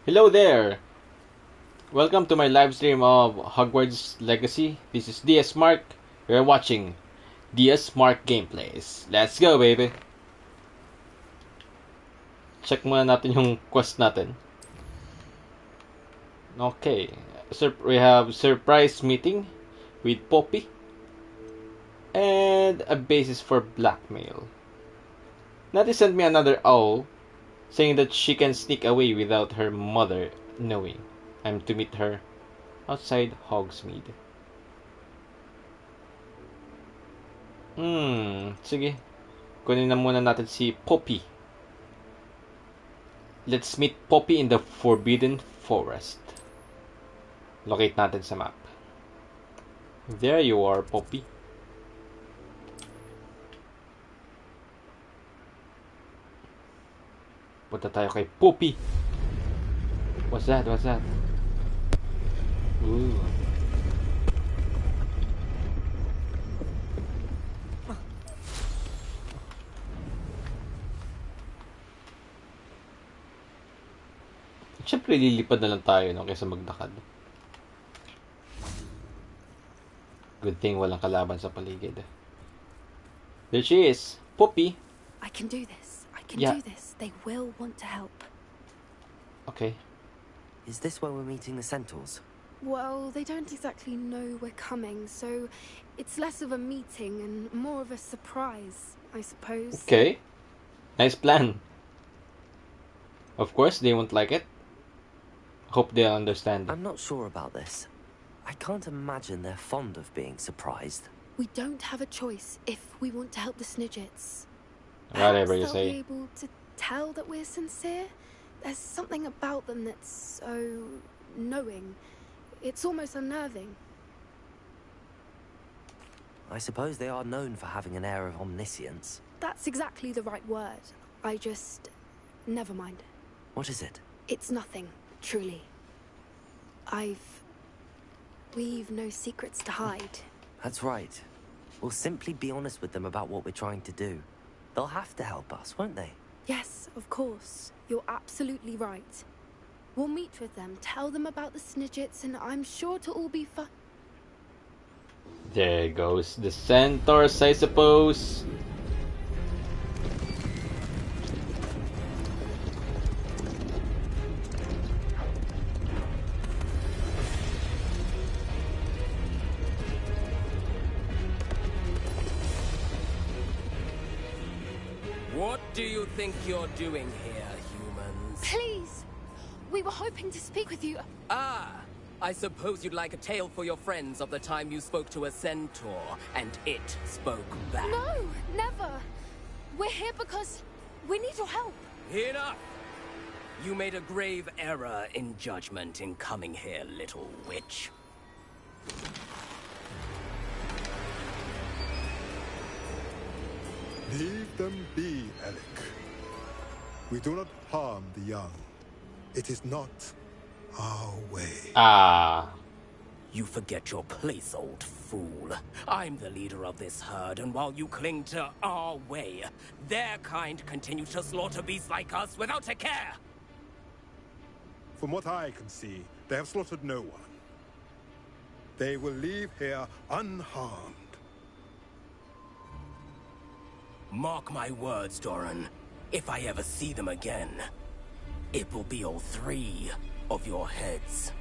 Hello there! Welcome to my live stream of Hogwarts Legacy. This is DS Mark. We're watching DS Mark gameplays. Let's go, baby! Check muna natin yung quest natin. Okay. We have surprise meeting with Poppy. And a basis for blackmail. Natty sent me another owl, saying that she can sneak away without her mother knowing. I'm to meet her outside Hogsmeade. Sige. Kunin na muna natin si Poppy. Let's meet Poppy in the Forbidden Forest. Locate natin sa map. There you are, Poppy. Punta tayo kay Poppy. What's that? What's that? Ooh. Siyempre, lilipad na lang tayo no, kaysa magdakad. Good thing walang kalaban sa paligid. There she is. Poppy. I can do this. I can do this. They will want to help. Okay. Is this where we're meeting the centaurs? Well, they don't exactly know we're coming, so it's less of a meeting and more of a surprise, I suppose. Okay. Nice plan. Of course, they won't like it. Hope they'll understand. I'm not sure about this. I can't imagine they're fond of being surprised. We don't have a choice if we want to help the Snidgets. Whatever you Perhaps say. they'll be able to tell that we're sincere. There's something about them that's so knowing. It's almost unnerving. I suppose they are known for having an air of omniscience. That's exactly the right word. I just... never mind. What is it? It's nothing, truly. We've no secrets to hide. That's right. We'll simply be honest with them about what we're trying to do. They'll have to help us, won't they? Yes, of course. You're absolutely right. We'll meet with them, tell them about the Snidgets, and I'm sure to all be fun. There goes the centaurs, I suppose. What do you think you're doing here, humans? Please! We were hoping to speak with you. Ah! I suppose you'd like a tale for your friends of the time you spoke to a centaur, and it spoke back. No, never. We're here because we need your help. Enough! You made a grave error in judgment in coming here, little witch. Leave them be, Alec. We do not harm the young. It is not our way. Ah. You forget your place, old fool. I'm the leader of this herd, and while you cling to our way, their kind continue to slaughter beasts like us without a care. From what I can see, they have slaughtered no one. They will leave here unharmed. Mark my words, Doran. If I ever see them again, it will be all three of your heads.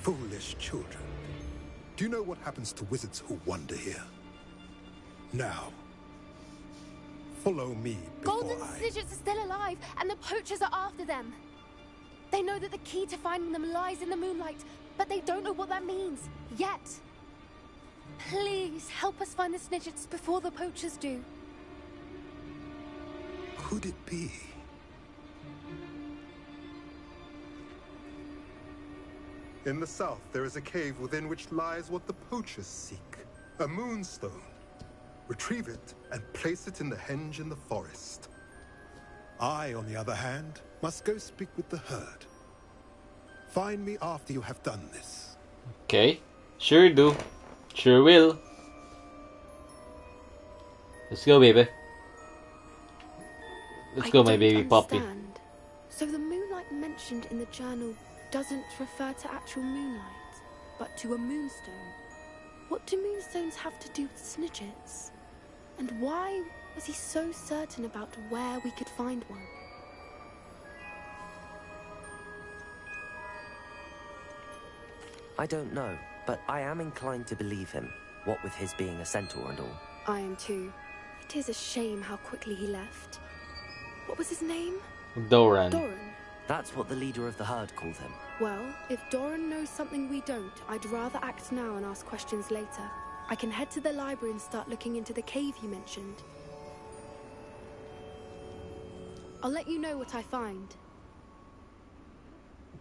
Foolish children. Do you know what happens to wizards who wander here? Now, follow me before Golden I... Snidgets are still alive, and the poachers are after them. They know that the key to finding them lies in the moonlight, but they don't know what that means, yet. Please, help us find the Snidgets before the poachers do. Could it be? In the south, there is a cave within which lies what the poachers seek. A moonstone. Retrieve it and place it in the henge in the forest. I, on the other hand, must go speak with the herd. Find me after you have done this. Okay. Sure do. Sure will. Let's go, baby. Let's go, my I baby don't puppy. understand. So the moonlight mentioned in the journal doesn't refer to actual moonlight, but to a moonstone. What do moonstones have to do with snitches? And why was he so certain about where we could find one? I don't know, but I am inclined to believe him, what with his being a centaur and all. I am too. It is a shame how quickly he left. What was his name? Doran. Doran. That's what the leader of the herd called him. Well, if Doran knows something we don't, I'd rather act now and ask questions later. I can head to the library and start looking into the cave you mentioned. I'll let you know what I find.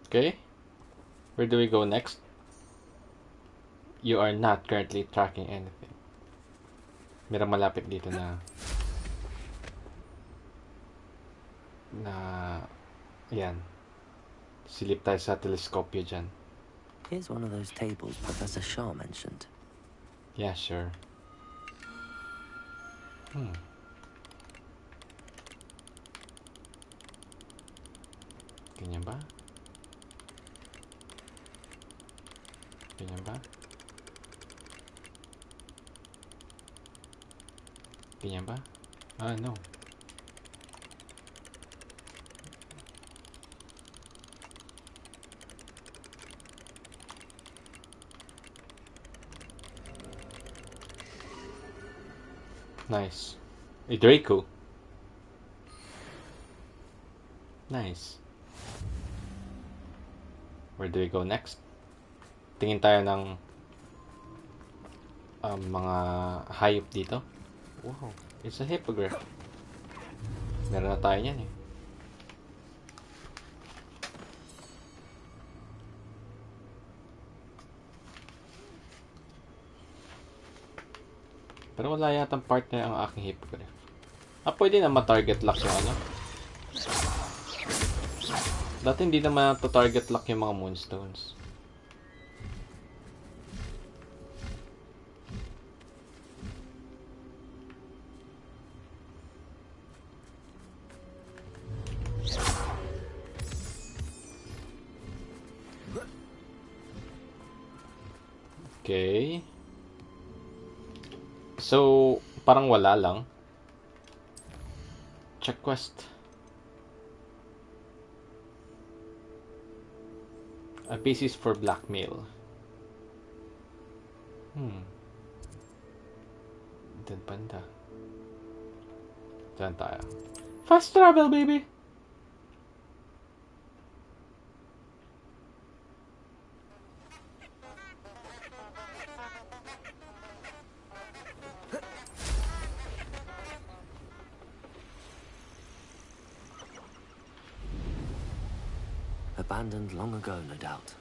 Okay. Where do we go next? You are not currently tracking anything. Merong malapit dito na yan. Silip tayo sa teleskopyo dyan. Here's one of those tables Professor Shah mentioned. Yeah, sure. Ganyan ba? Ganyan ba? Ganyan ba? Ah, no. Nice. A Draco. Nice. Where do we go next? Tingin tayo ng mga hayop dito. Wow, it's a hippogriff. Meron na tayo yan eh. Pero wala yatang partner ang aking hippogriff. Pwede na ma-target lock yung ano. Dati hindi naman to-target lock yung mga moonstones. Okay. So, parang wala lang. Check quest. A piece is for blackmail. Dun banda. Dyan tayo. Fast travel, baby! Abandoned long ago, no doubt.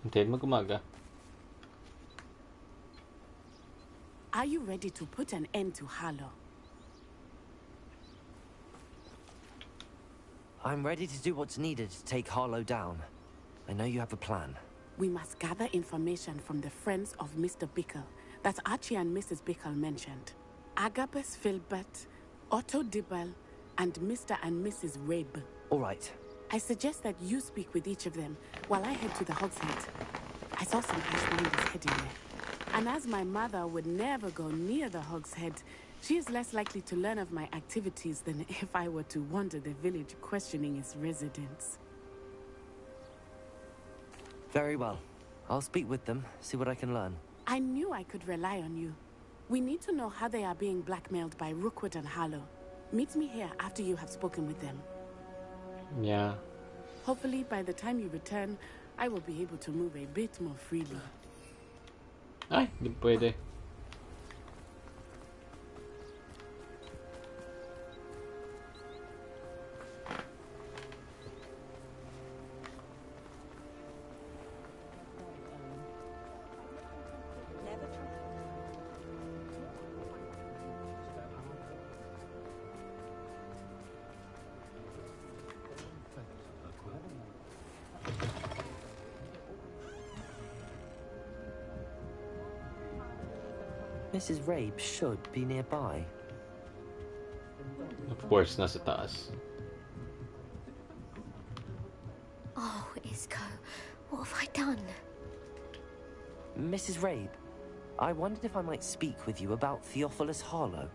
Hintayin mo gumaga. Are you ready to put an end to Harlow? I'm ready to do what's needed to take Harlow down. I know you have a plan. We must gather information from the friends of Mr. Bickle that Archie and Mrs. Bickle mentioned. Agabus Filbert, Otto Dibble, and Mr. and Mrs. Rabe. All right. I suggest that you speak with each of them while I head to the Hogshead. I saw some Icelanders heading there. And as my mother would never go near the Hogshead, she is less likely to learn of my activities than if I were to wander the village questioning its residents. Very well. I'll speak with them, see what I can learn. I knew I could rely on you. We need to know how they are being blackmailed by Rookwood and Harlow. Meet me here after you have spoken with them. Yeah. Hopefully, by the time you return, I will be able to move a bit more freely. Ay, di pwede. Mrs. Rabe should be nearby. Of course, nasa taas. Oh, Isco, what have I done? Mrs. Rabe, I wondered if I might speak with you about Theophilus Harlow.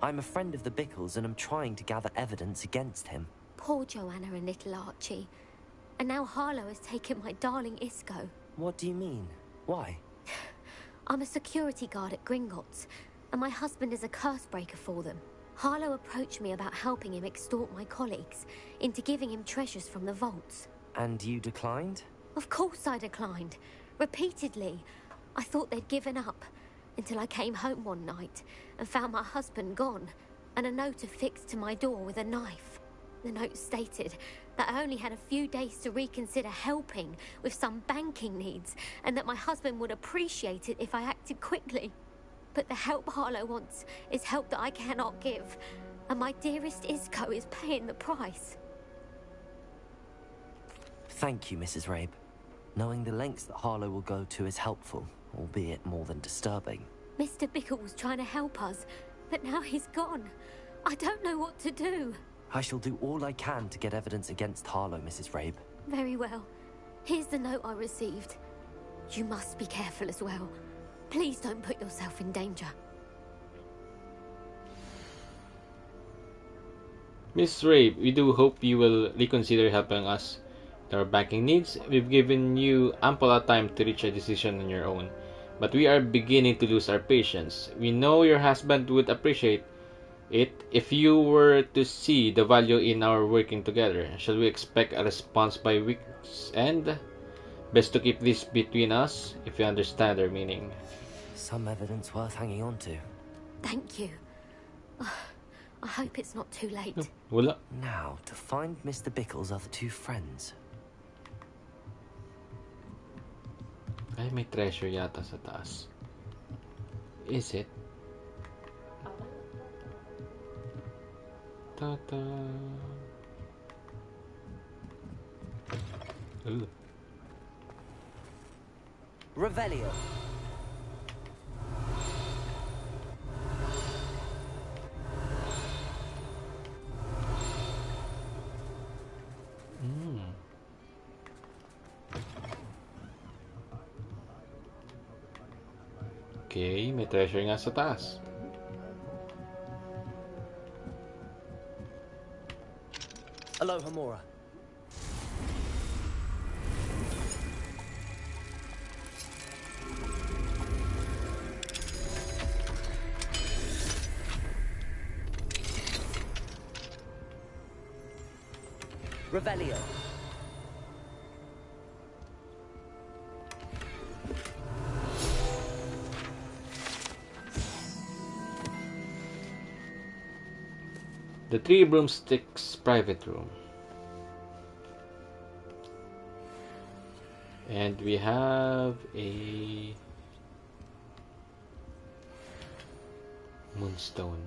I'm a friend of the Bickles and I'm trying to gather evidence against him. Poor Joanna and little Archie. And now Harlow has taken my darling Isco. What do you mean? Why? I'm a security guard at Gringotts, and my husband is a curse breaker for them. Harlow approached me about helping him extort my colleagues into giving him treasures from the vaults. And you declined? Of course I declined. Repeatedly. I thought they'd given up, until I came home one night and found my husband gone, and a note affixed to my door with a knife. The note stated that I only had a few days to reconsider helping with some banking needs, and that my husband would appreciate it if I acted quickly. But the help Harlow wants is help that I cannot give, and my dearest Isco is paying the price. Thank you, Mrs. Rabe. Knowing the lengths that Harlow will go to is helpful, albeit more than disturbing. Mr. Bickle was trying to help us, but now he's gone. I don't know what to do. I shall do all I can to get evidence against Harlow, Mrs. Rabe. Very well. Here's the note I received. You must be careful as well. Please don't put yourself in danger. Miss Ray, we do hope you will reconsider helping us with our banking needs. We've given you ample time to reach a decision on your own, but we are beginning to lose our patience. We know your husband would appreciate it if you were to see the value in our working together. Shall we expect a response by week's end? Best to keep this between us, if you understand our meaning. Some evidence worth hanging on to. Thank you. I hope it's not too late. Wala. Now, to find Mr. Bickle's other two friends. Ay, may treasure yata sa taas. Is it? Ta-ta. Ooh. Revelio. Okay, may treasure nga sa taas. Aloha Mora. Revelio. The Three Broomsticks private room. And we have a moonstone.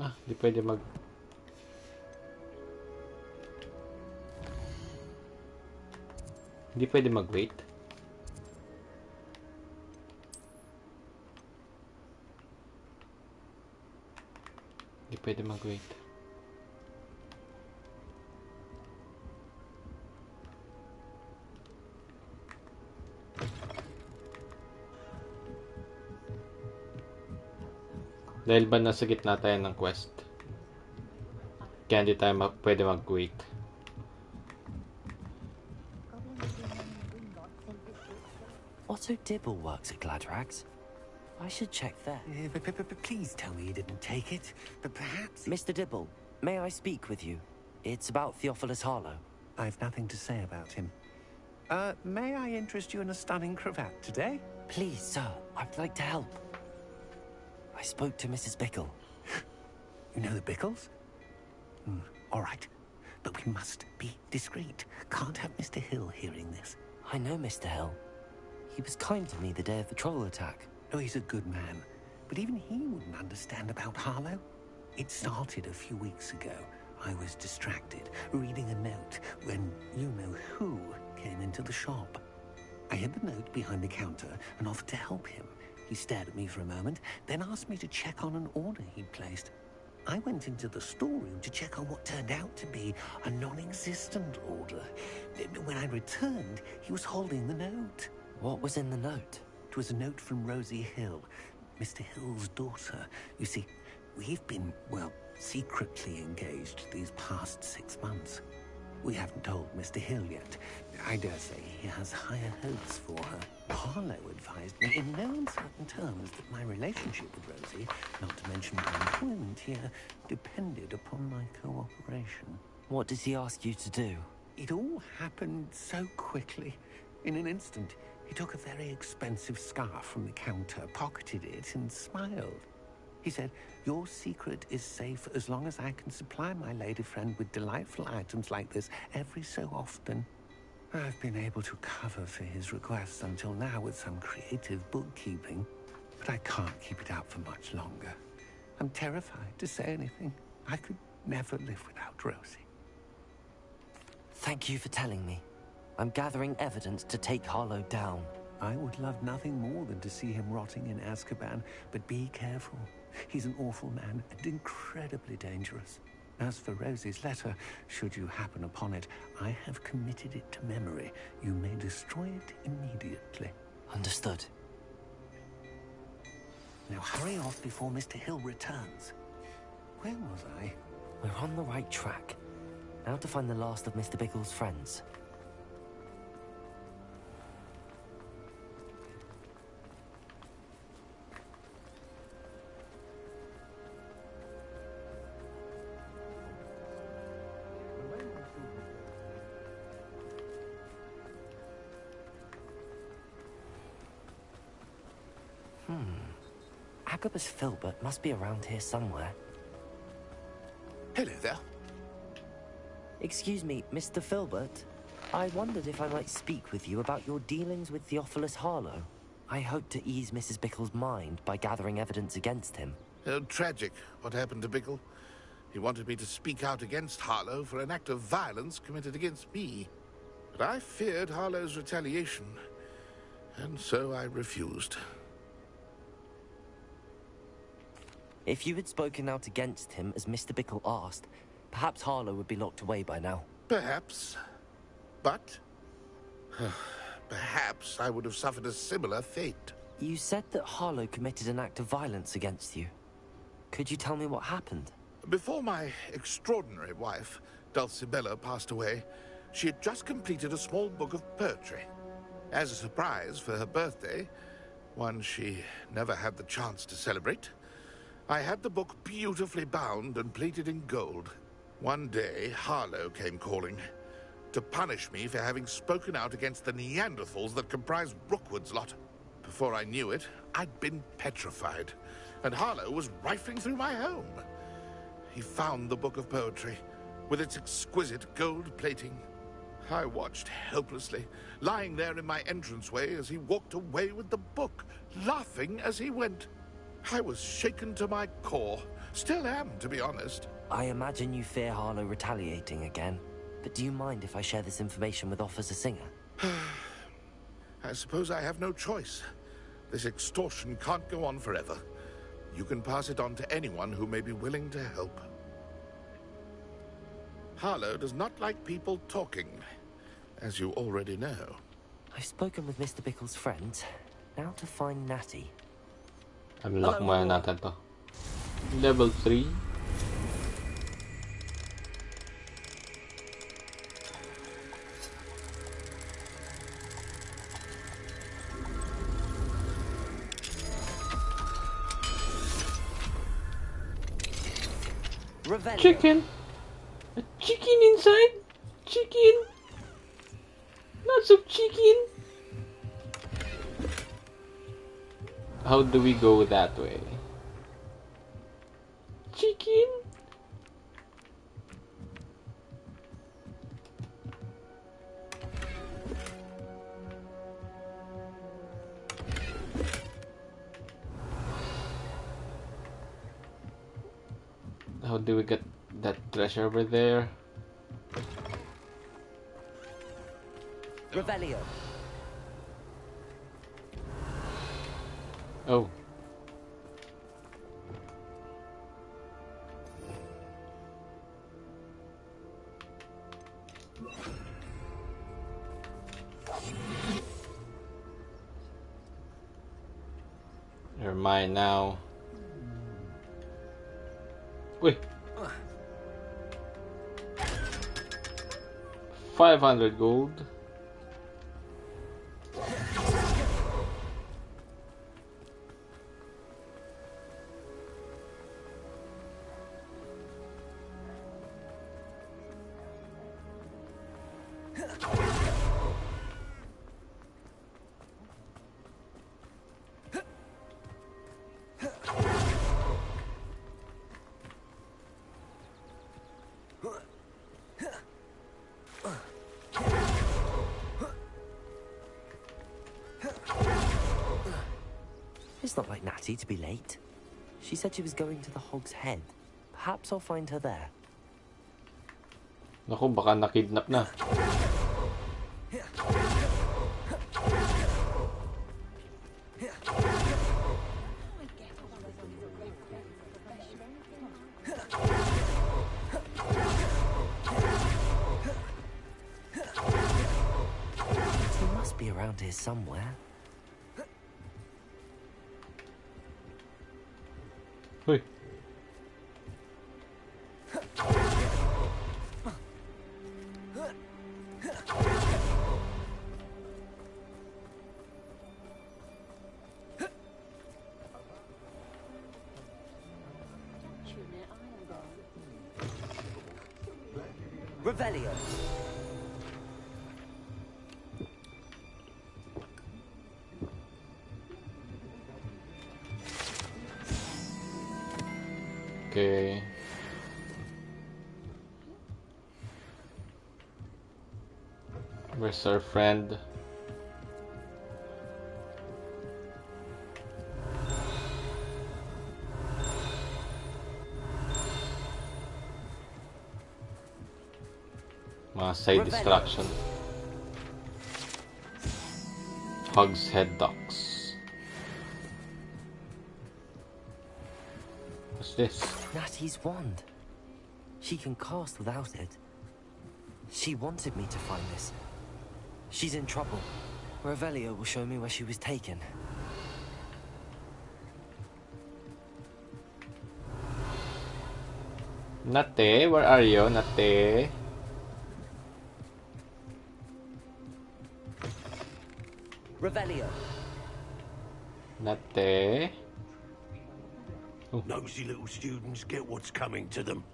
Ah, di pwede mag... Hindi pwede mag-wait. Hindi pwede mag-wait. Dahil ba nasa gitna tayo ng quest? Kaya hindi tayo pwede mag-wait. Otto Dibble works at Gladrags. I should check there. Please tell me you didn't take it. But perhaps... Mr. Dibble, may I speak with you? It's about Theophilus Harlow. I've nothing to say about him. May I interest you in a stunning cravat today? Please, sir, I'd like to help. I spoke to Mrs. Bickle. You know the Bickles? All right. But we must be discreet. Can't have Mr. Hill hearing this. I know Mr. Hill. He was kind to me the day of the troll attack. Oh, he's a good man. But even he wouldn't understand about Harlow. It started a few weeks ago. I was distracted, reading a note, when you-know-who came into the shop. I hid the note behind the counter and offered to help him. He stared at me for a moment, then asked me to check on an order he'd placed. I went into the storeroom to check on what turned out to be a non-existent order. When I returned, he was holding the note. What was in the note? It was a note from Rosie Hill, Mr. Hill's daughter. You see, we've been, well, secretly engaged these past 6 months. We haven't told Mr. Hill yet. I dare say he has higher hopes for her. Harlow advised me in no uncertain terms that my relationship with Rosie, not to mention my employment here, depended upon my cooperation. What did he ask you to do? It all happened so quickly. In an instant, he took a very expensive scarf from the counter, pocketed it, and smiled. He said, "Your secret is safe as long as I can supply my lady friend with delightful items like this every so often." I've been able to cover for his requests until now with some creative bookkeeping, but I can't keep it out for much longer. I'm terrified to say anything. I could never live without Rosie. Thank you for telling me. I'm gathering evidence to take Harlow down. I would love nothing more than to see him rotting in Azkaban, but be careful. He's an awful man and incredibly dangerous. As for Rosie's letter, should you happen upon it, I have committed it to memory. You may destroy it immediately. Understood. Now hurry off before Mr. Hill returns. Where was I? We're on the right track. Now to find the last of Mr. Biggles' friends. Agabus Filbert must be around here somewhere. Hello there. Excuse me, Mr. Filbert. I wondered if I might speak with you about your dealings with Theophilus Harlow. I hope to ease Mrs. Bickle's mind by gathering evidence against him. Tragic, what happened to Bickle. He wanted me to speak out against Harlow for an act of violence committed against me. But I feared Harlow's retaliation, and so I refused. If you had spoken out against him as Mr. Bickle asked, perhaps Harlow would be locked away by now. Perhaps. But perhaps I would have suffered a similar fate. You said that Harlow committed an act of violence against you. Could you tell me what happened? Before my extraordinary wife, Dulcibella, passed away, she had just completed a small book of poetry. As a surprise for her birthday, one she never had the chance to celebrate, I had the book beautifully bound and plated in gold. One day, Harlow came calling to punish me for having spoken out against the Neanderthals that comprised Rookwood's lot. Before I knew it, I'd been petrified, and Harlow was rifling through my home. He found the book of poetry, with its exquisite gold plating. I watched helplessly, lying there in my entranceway as he walked away with the book, laughing as he went. I was shaken to my core. Still am, to be honest. I imagine you fear Harlow retaliating again. But do you mind if I share this information with Officer Singer? I suppose I have no choice. This extortion can't go on forever. You can pass it on to anyone who may be willing to help. Harlow does not like people talking, as you already know. I've spoken with Mr. Bickle's friends. Now to find Natty. Unlock muna natin to. Level 3. Revelio. Chicken! A chicken inside? Chicken! Lots of chicken! How do we go that way? Chicken? How do we get that treasure over there? Revelio. Oh. You're mine now. Wait. 500 gold. It's not like Natty to be late. She said she was going to the Hog's Head. Perhaps I'll find her there. Naku, baka nakidnap na. She must be around here somewhere. Uy. Revelio. Okay. Where's our friend? Mga side distraction. Hog's Head Docks. What's this? Natty's wand. She can cast without it. She wanted me to find this. She's in trouble. Revelio will show me where she was taken. Nate, where are you, Nate? Revelio. Nate? Nosy little students get what's coming to them.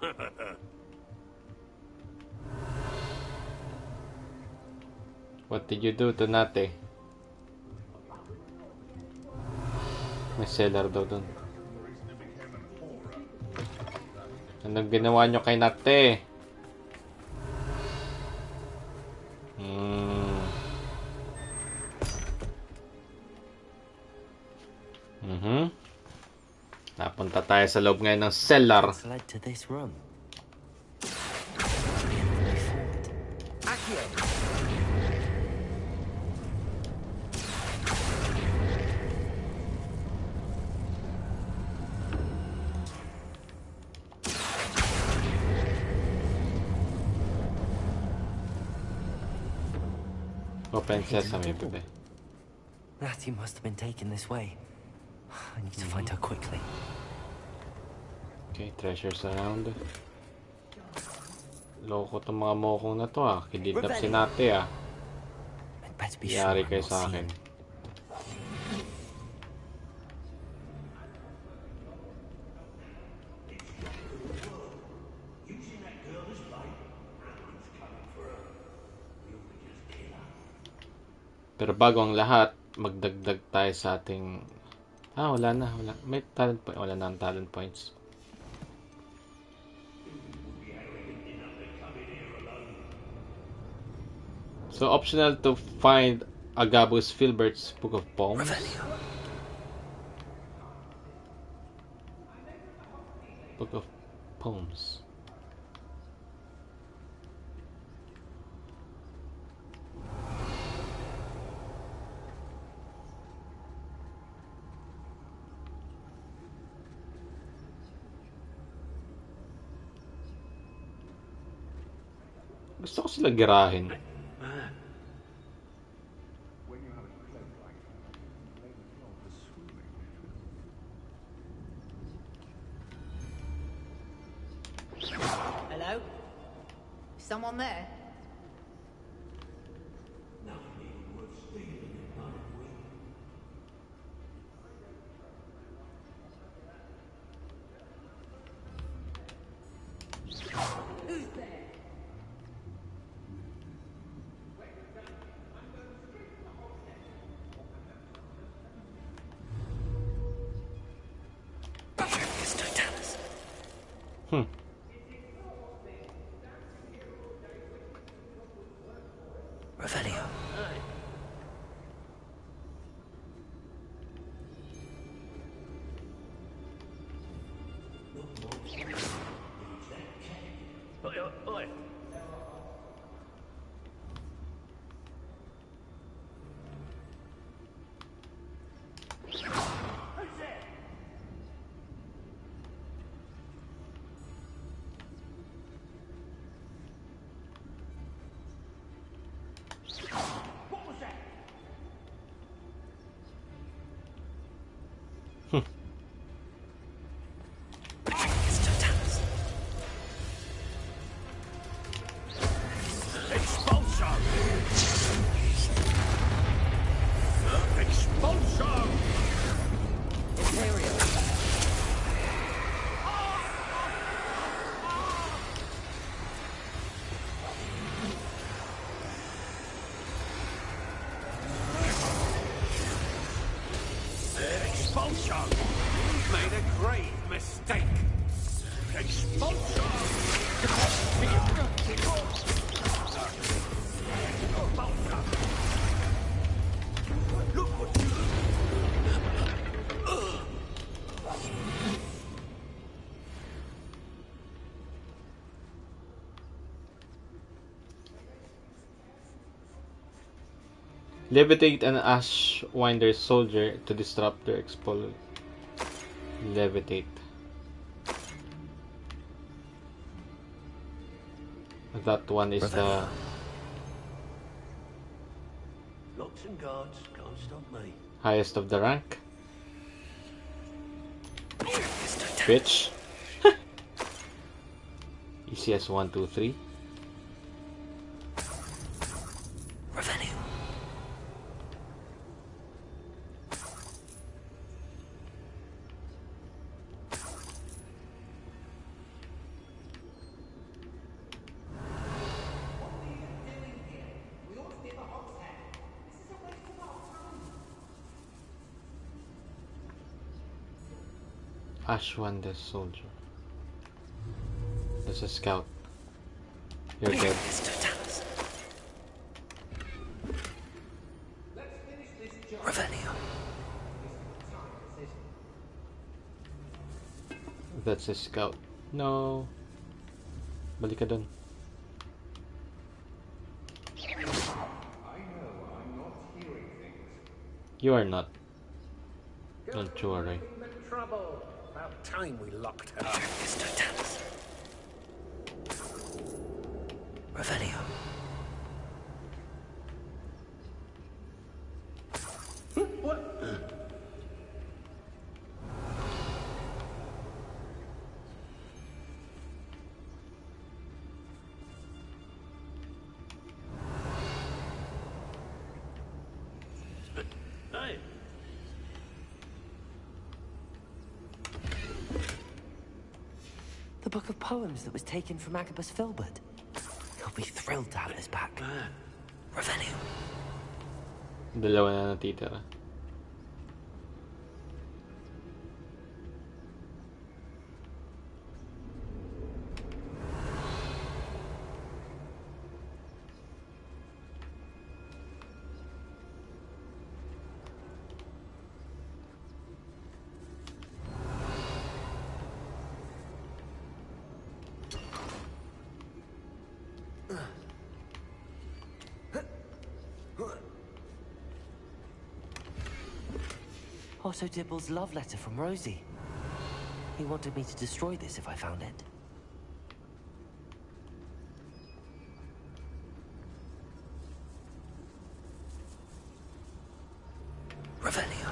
What did you do to Nate? May cellar daw dun. Anong ginawa nyo kay Nate? Napunta tayo sa loob ngayon ng cellar. It's led to this room. Open sesame, bebe. Natty must have been taken this way. I need to find her quickly. Okay, treasures around. Loko tong mga mokong na to ah. Kidnap si Nate ah. Yari kayo sa akin. Pero bago ang lahat, magdagdag tayo sa ating... wala na. Wala. May talent point. Wala na ang talent points. So, optional to find Agabus Filbert's Book of Poems. Book of poems. Gusto ko sila girahin. Hello? Is someone there? Who's there? Hmm. Revelio. Oi. What was that? Expulsion! Expulsion! Imperial. Expulsion! You've made a grave mistake! Expulsion! Look what you... Levitate an Ashwinder soldier to disrupt their expulsion. Levitate. That one is the Locks and guards can't stop me. highest of the rank. Bitch. Easy as 1, 2, 3. Revelio. Ashwinder soldier. That's a scout. You're dead. Revelio. That's a scout. No. Balik ka dun. You are not. Don't you worry. Trouble. About time we locked her up. Revelio. What? Hey. The book of poems that was taken from Agabus Filbert. He'll be thrilled to have this back. Revelio. Dalawa na natitira. Otto Dibble's love letter from Rosie. He wanted me to destroy this if I found it. Revelio.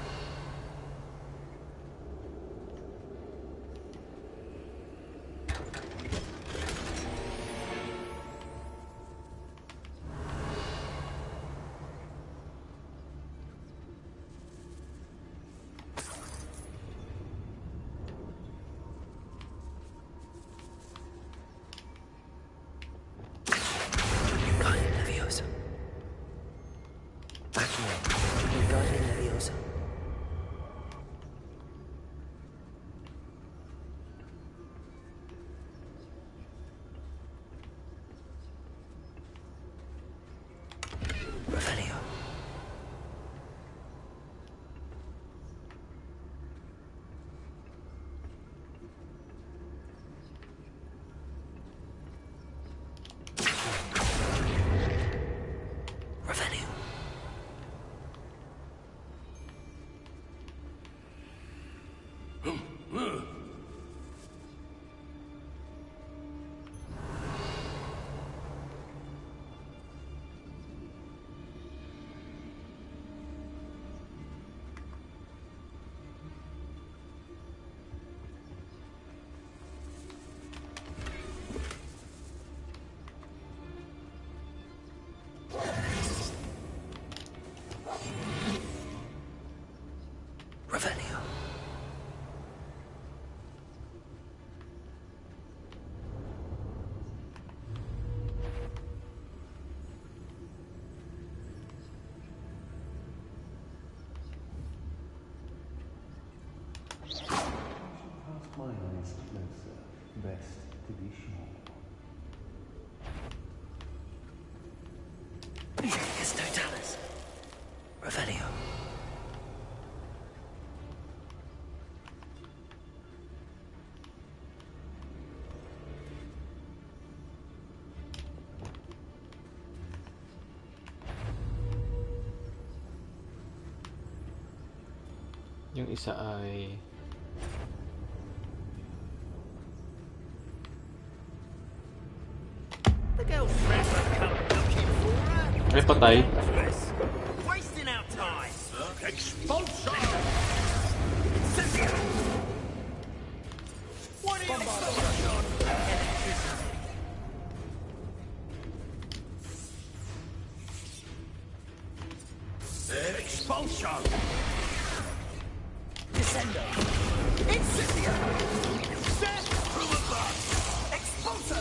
Revelio. Mine is closer. Best to be sure. It's Totalis. Revelio. Yung isa ay ay patay. Wasting our time. Expulsion. What are you expulsion? Descendo. Incendio. Set through the bus. Expulso.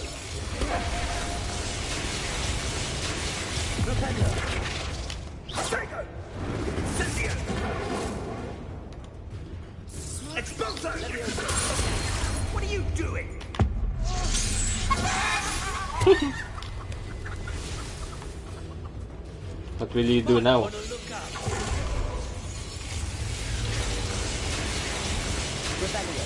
Rependo. Stego. Incendio. Expulso. What are you doing? What will you do now? Revelio.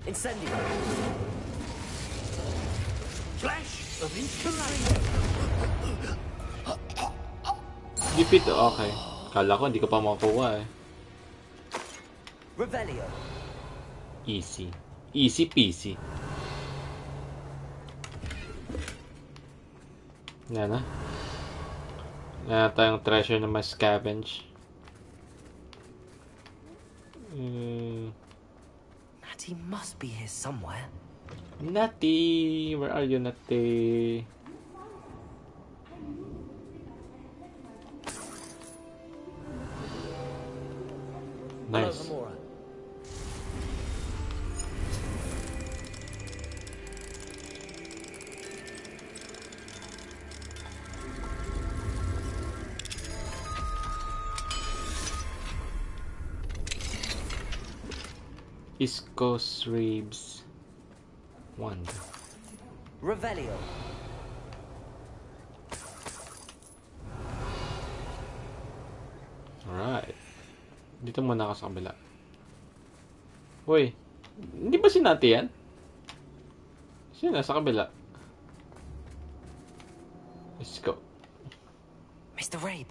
Incendio. Flash of inspiration. Defeat, okay. Kala ko hindi ko pa makukuha eh. Revelio. Easy. Easy peasy. Yan na. Yan na tayong treasure na mas scavenge. Natty must be here somewhere. Natty! Where are you, Natty? Nice. Hello, East Coast Raves Wand. Revelio. Alright. Dito muna ako sa kabila. Uy, hindi ba sinati yan? Sino sa kabila? Let's go. Mr. Rabe,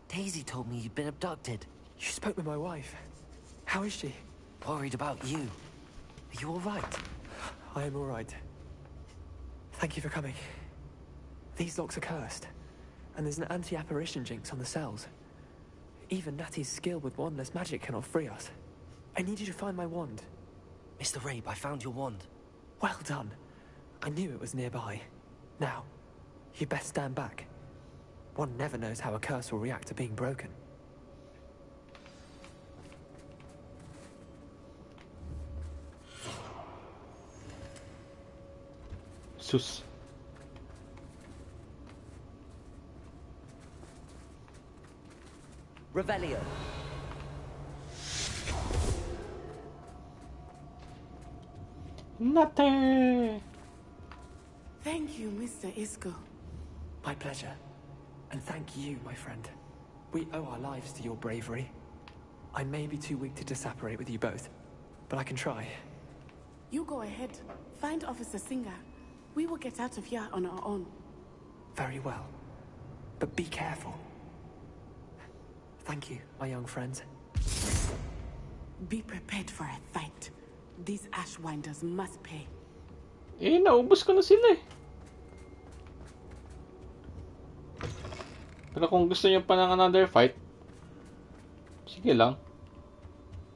Daisy told me you'd been abducted. You spoke with my wife. How is she? Worried about you. Are you all right? I am all right. Thank you for coming. These locks are cursed, and there's an anti-apparition jinx on the cells. Even Natty's skill with wandless magic cannot free us. I need you to find my wand. Mr. Rabe, I found your wand. Well done. I knew it was nearby. Now, you best stand back. One never knows how a curse will react to being broken. Sus. Revelio. Nothing. Thank you, Mr. Isco. My pleasure. And thank you, my friend. We owe our lives to your bravery. I may be too weak to disapparate with you both, but I can try. You go ahead. Find Officer Singer. We will get out of here on our own. Very well. But be careful. Thank you, my young friends. Be prepared for a fight. These Ashwinders must pay. Eh, naubos ko na sila eh. Pero kung gusto nyo pa ng another fight, sige lang.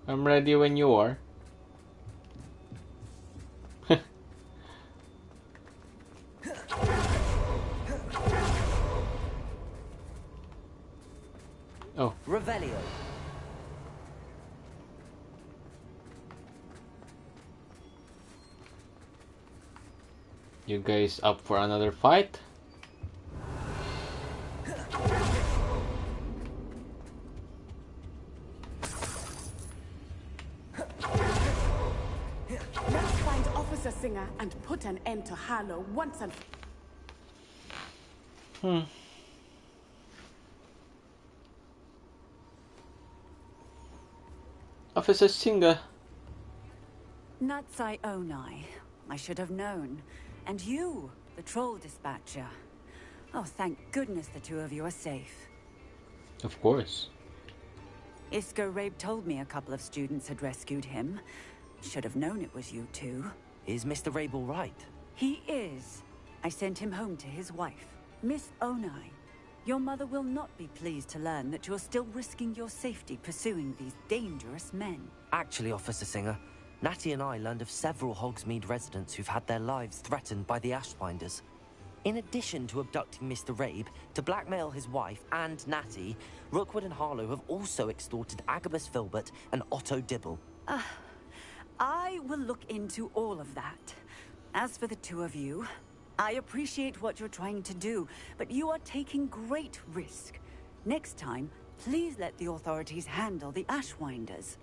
I'm ready when you are. Oh. Revelio. You guys up for another fight? Let's find Officer Singer and put an end to Harlow once and Officer Singer. Natsai Onai. I should have known. And you, the troll dispatcher. Oh, thank goodness the two of you are safe. Of course. Isco Rabe told me a couple of students had rescued him. Should have known it was you two. Is Mr. Rabe all right? He is. I sent him home to his wife. Miss Onai, your mother will not be pleased to learn that you're still risking your safety pursuing these dangerous men. Actually, Officer Singer, Natty and I learned of several Hogsmeade residents who've had their lives threatened by the Ashwinders. In addition to abducting Mr. Rabe to blackmail his wife and Natty, Rookwood and Harlow have also extorted Agabus Filbert and Otto Dibble. I will look into all of that. As for the two of you, I appreciate what you're trying to do, but you are taking great risk. Next time, please let the authorities handle the Ashwinders.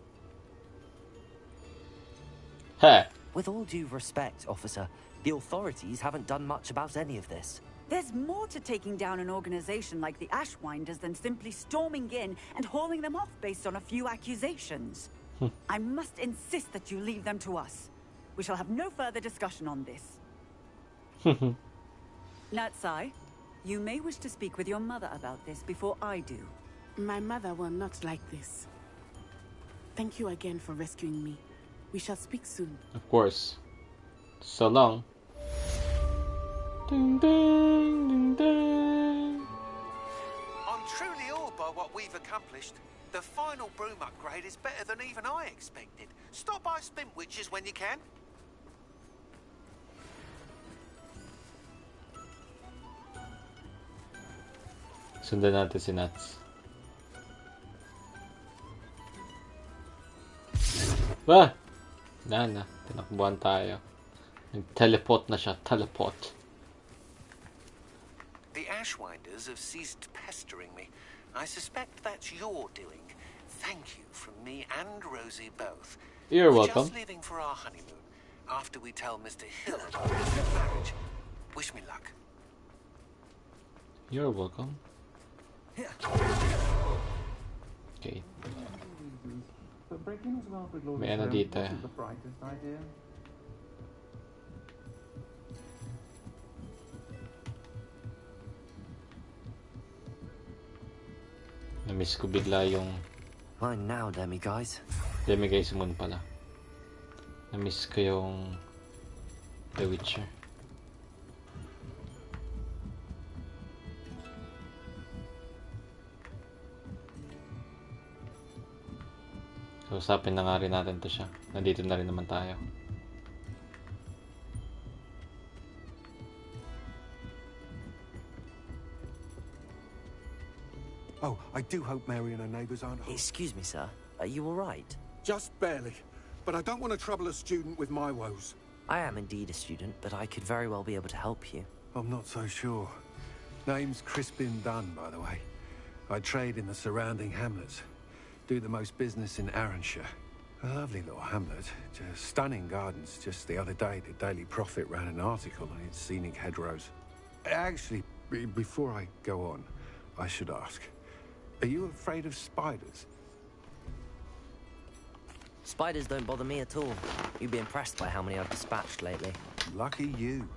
Huh. With all due respect, officer, the authorities haven't done much about any of this. There's more to taking down an organization like the Ashwinders than simply storming in and hauling them off based on a few accusations. I must insist that you leave them to us. We shall have no further discussion on this. Natsai, you may wish to speak with your mother about this before I do. my mother will not like this. Thank you again for rescuing me. We shall speak soon. Of course. So long. Ding, ding, ding, ding. I'm truly awed by what we've accomplished. The final broom upgrade is better than even I expected. Stop by Spin Witches when you can. Sundan natin si Nats. Ah! Na, tinakbuhan tayo. Nag-teleport na siya, teleport. The Ashwinders have ceased pestering me. I suspect that's your doing. Thank you from me and Rosie both. You're We're welcome. just leaving for our honeymoon. After we tell Mr. Hill about his marriage. Wish me luck. You're welcome. Okay. May ano dito eh. Na-miss ko bigla yung Mine now, Demi-guys. Demi-guys Moon pala. Na-miss ko yung The Witcher. So, usapin na nga rin natin to siya. Nandito na rin naman tayo. Oh, I do hope Mary and her neighbours aren't... Excuse me, sir. Are you all right? Just barely. But I don't want to trouble a student with my woes. I am indeed a student, but I could very well be able to help you. I'm not so sure. Name's Crispin Dunn, by the way. I trade in the surrounding hamlets. Do the most business in Arranshire. A lovely little hamlet. Just stunning gardens. Just the other day, the Daily Prophet ran an article on its scenic hedgerows. Actually, before I go on, I should ask. Are you afraid of spiders? Spiders don't bother me at all. You'd be impressed by how many I've dispatched lately. Lucky you.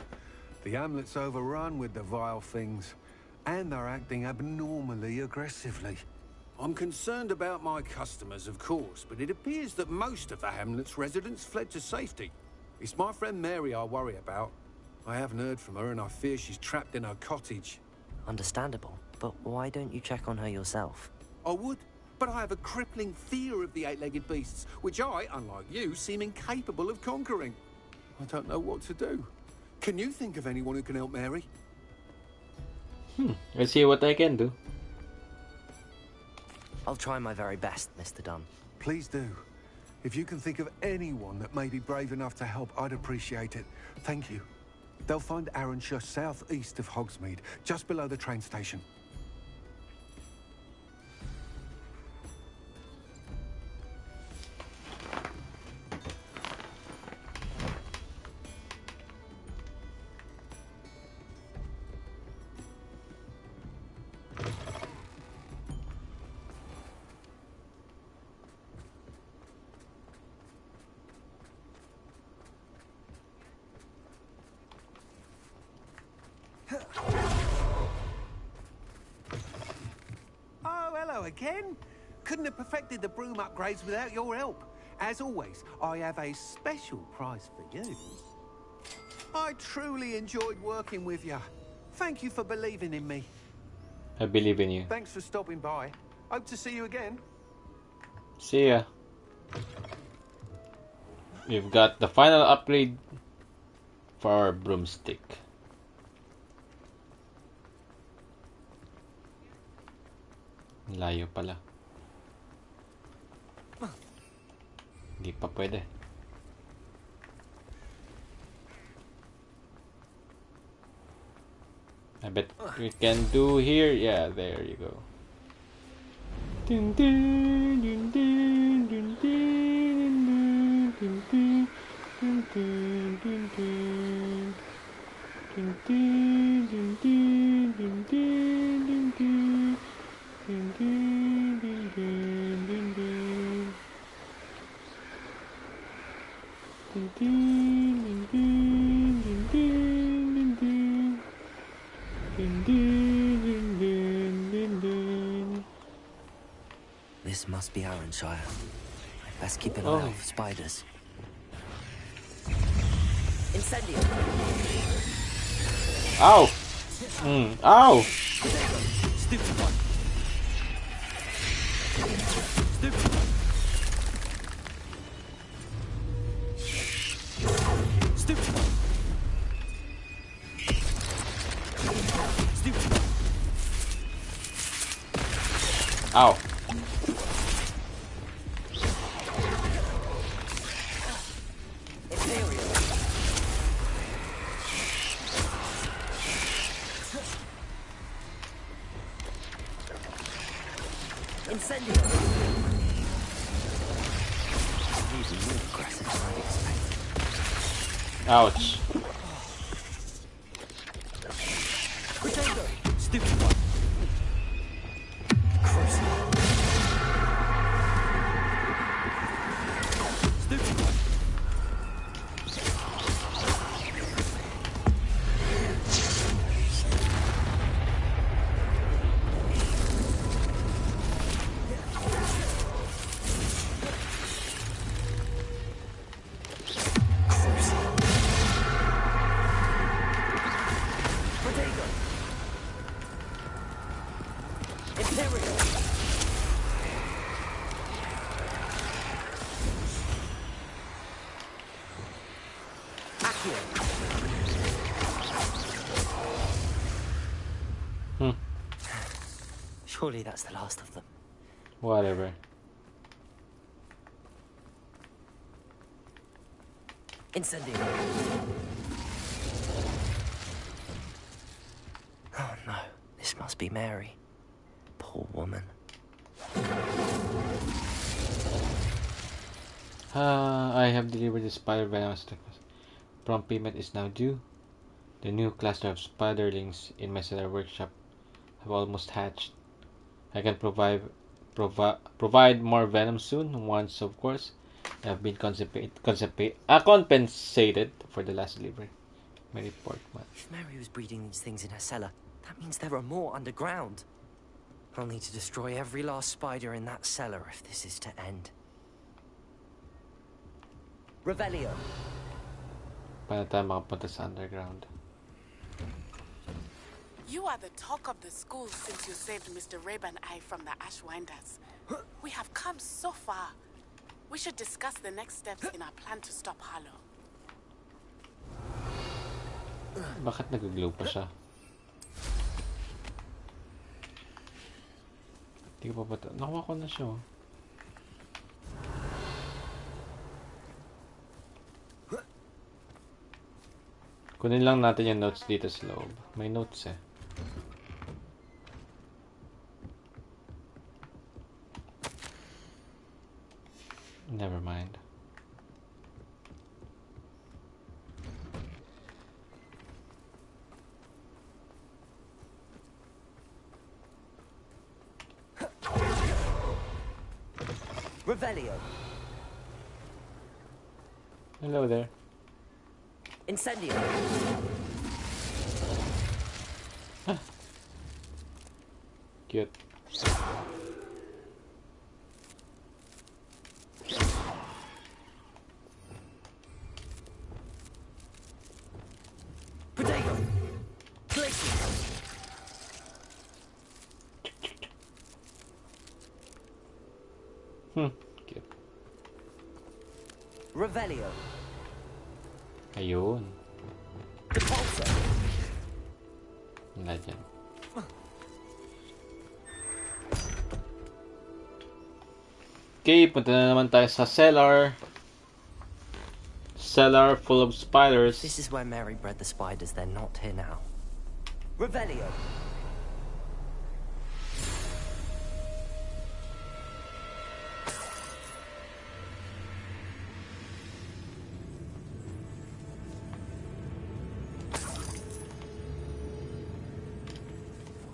The hamlet's overrun with the vile things, and they're acting abnormally aggressively. I'm concerned about my customers, of course, but it appears that most of the hamlet's residents fled to safety. It's my friend Mary I worry about. I haven't heard from her, and I fear she's trapped in her cottage. Understandable, but why don't you check on her yourself? I would, but I have a crippling fear of the eight-legged beasts, which I, unlike you, seem incapable of conquering. I don't know what to do. Can you think of anyone who can help Mary? Let's see what I can do. I'll try my very best, Mr. Dunn. Please do. If you can think of anyone that may be brave enough to help, I'd appreciate it. Thank you. They'll find Arranshire southeast of Hogsmeade, just below the train station. Oh, hello again. Couldn't have perfected the broom upgrades without your help. As always, I have a special prize for you. I truly enjoyed working with you. Thank you for believing in me. I believe in you. Thanks for stopping by. Hope to see you again. See ya. We've got the final upgrade for our broomstick. Layo pala. Hindi pa pwede. I bet we can do here. Yeah, there you go. Dun, dun, dun, dun, dun, dun, dun, dun, dun, dun, dun, dun. Dun, dun, dun, dun, dun, dun, dun, dun. Dun, dun, dun, dun, dun, dun. Dun, dun, dun, dun, dun, dun, dun. Dun, dun, dun, dun, dun, dun. This must be Arranshire. Best keep an eye out for spiders. Incendio! Ow! Ow! Stupid one! Stupid one! Stupid one! Stupid one! Ow! Incendio! Even more aggressive than I'd expected. Ouch. Crescendo! Stupid one! Crucible! Stupid one! Surely that's the last of them. Whatever. Incendio. Oh no, this must be Mary. Poor woman. I have delivered the spider venom. Prompt payment is now due. The new cluster of spiderlings in my cellar workshop have almost hatched. I can provide more venom soon, once of course I have been compensated for the last delivery. My report. If Mary was breeding these things in her cellar, that means there are more underground. I'll need to destroy every last spider in that cellar if this is to end. Revelio. Paano tayo makapunta sa underground? You are the talk of the school since you saved Mr. Rabe and I from the Ashwinders. We have come so far. We should discuss the next steps in our plan to stop Harlow. Bakit nag-glow pa siya? Hindi ko pa ba ito? Nakuha ko na siya. Kunin lang natin yung notes dito sa loob. May notes eh. Never mind. Revelio. Hello there. Incendio. Cute. Potato. Glacier. Cute. Revelio. Ayun. Repulsor. Wala dyan. Okay, punta na naman tayo sa cellar. Cellar full of spiders. This is where Mary bred the spiders. They're not here now. Revelio.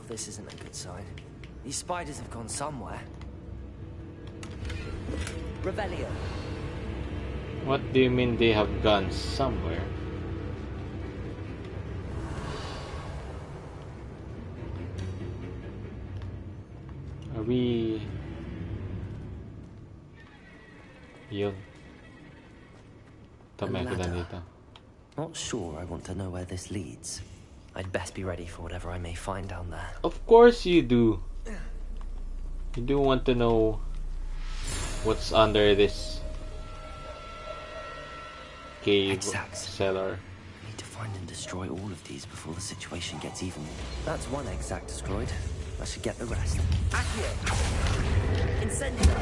This isn't a good sign. These spiders have gone somewhere. Revelio. What do you mean they have gone somewhere? Are we... Yun. Tamay ko lang dito. Not sure I want to know where this leads. I'd best be ready for whatever I may find down there. Of course you do. You do want to know what's under this cave cellar. I need to find and destroy all of these before the situation gets even. That's one exact destroyed. I should get the rest. Accio! Incendio!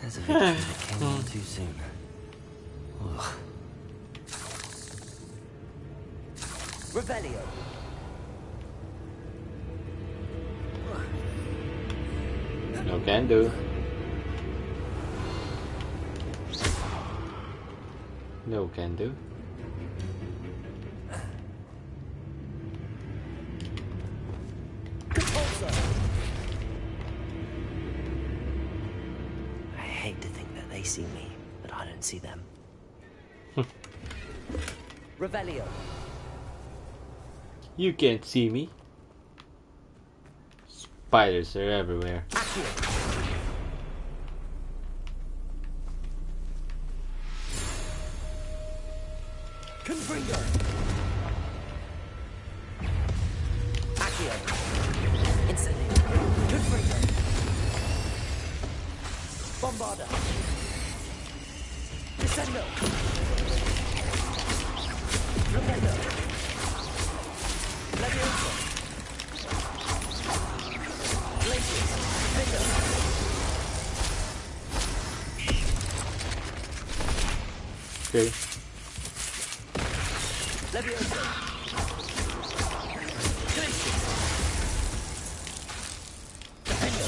There's a victory that came on too soon. Ugh. Revelio. No can do. No can do. I hate to think that they see me, but I don't see them. Revelio. You can't see me. Spiders are everywhere. Accio. Confringo. Accio. Incendio. Confringo. Bombarda. Descendo. Rependo. Levioso. Glacius. Finger. Okay. Levioso. Glacius. Defendo.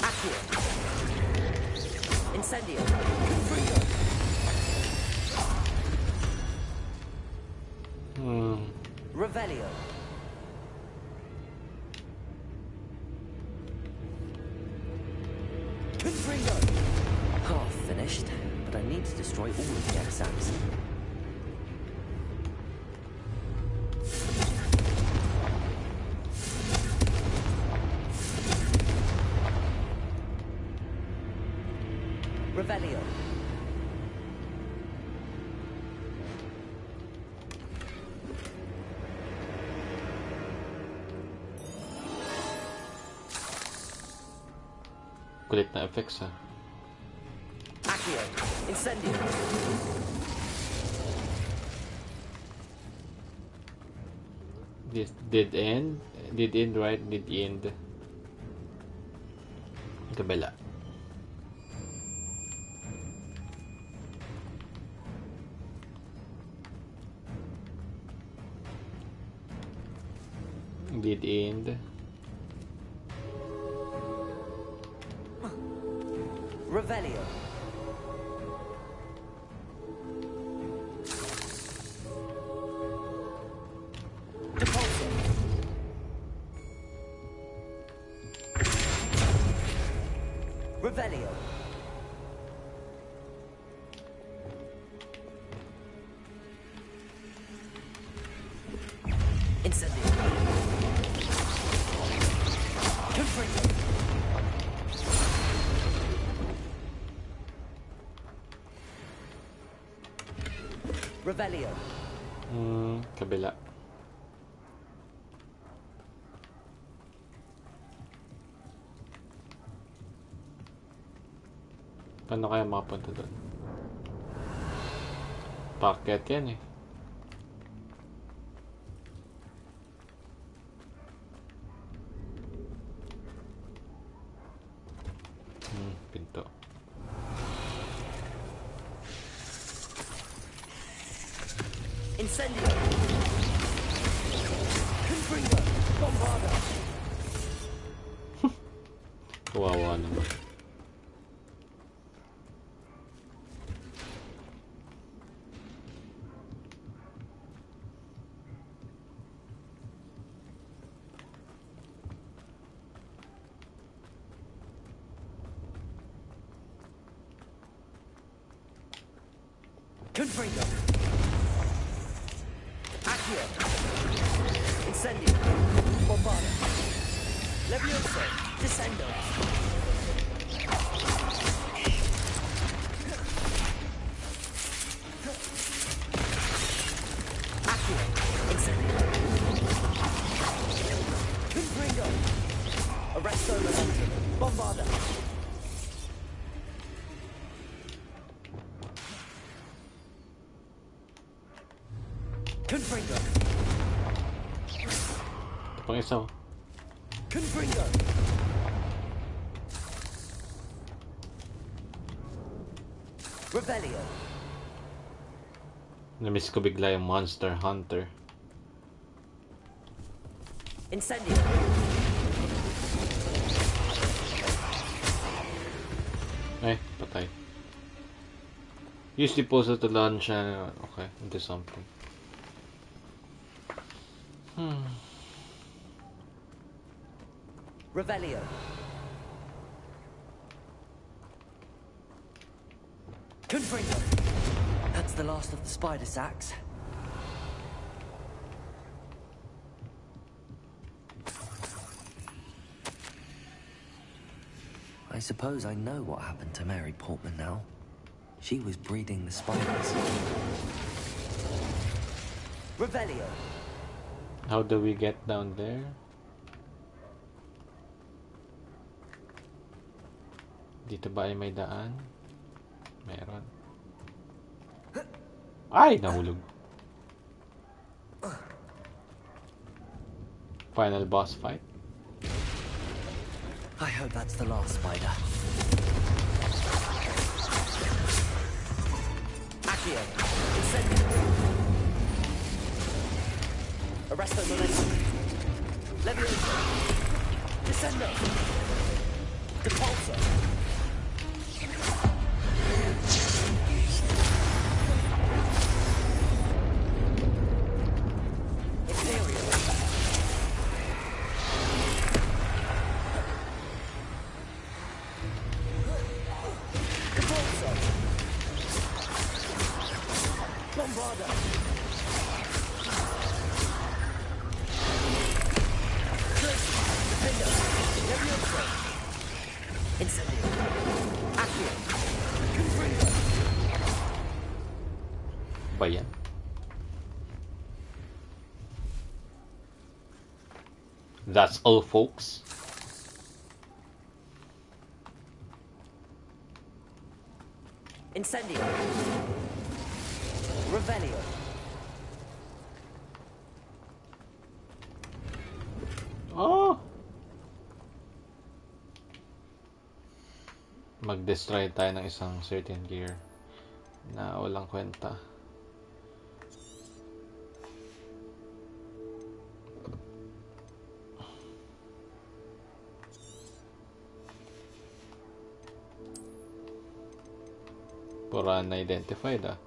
Accio. Incendio. Confringo. Revelio. Confringo. Half finished, but I need to destroy all of the exams. Revelio. Kulit na effects, ha. Accio. Incendio. This did end. Did end, right? Did end. Kabila. Did end. Revelio. Depulso. Revelio. Incendio. Confringo. Revelio. Kabila. Paano kaya makapunta doon? Packet yan eh. Pinto. Incendio. Confringo. Bombarda. Kawawa naman. Confringo. Accio. Incendio. Bombarda. Levioso. Descendo. Accio. Incendio. Confringo. Arresto momentum. Bombarda. Confringo. Ito pang isa, oh. Confringo. Revelio. Namiss ko bigla yung Monster Hunter. Incendio. Eh, patay. Use the puzzle to launch okay, into something. Revelio. Confringo. That's the last of the spider sacks. I suppose I know what happened to Mary Portman now. She was breeding the spiders. Revelio. How do we get down there? Dito ba ay may daan? Meron. Ay, nahulog. Final boss fight. I hope that's the last spider. Accio. Incendio. Arresto momentum. Levioso. Descendo. Depulso. Ba yan? That's all, folks. Incendio. Revelio. Oh! Mag-destroy tayo ng isang certain gear na walang kwenta. Pura unidentified ah.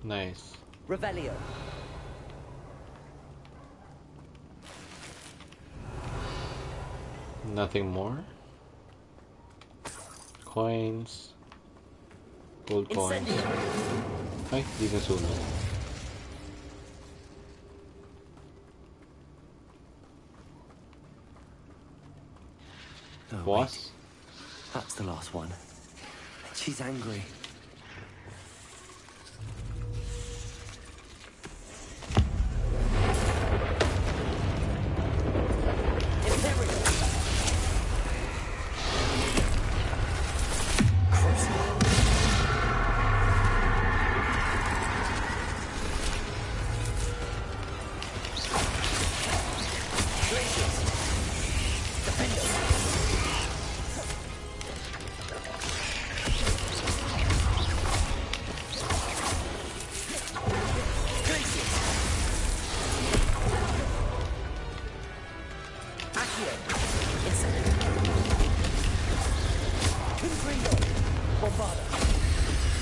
Nice. Revelio. Nothing more. Coins. Gold coins. Ay, di na sunog. Oh, Boss? wait. That's the last one. She's angry.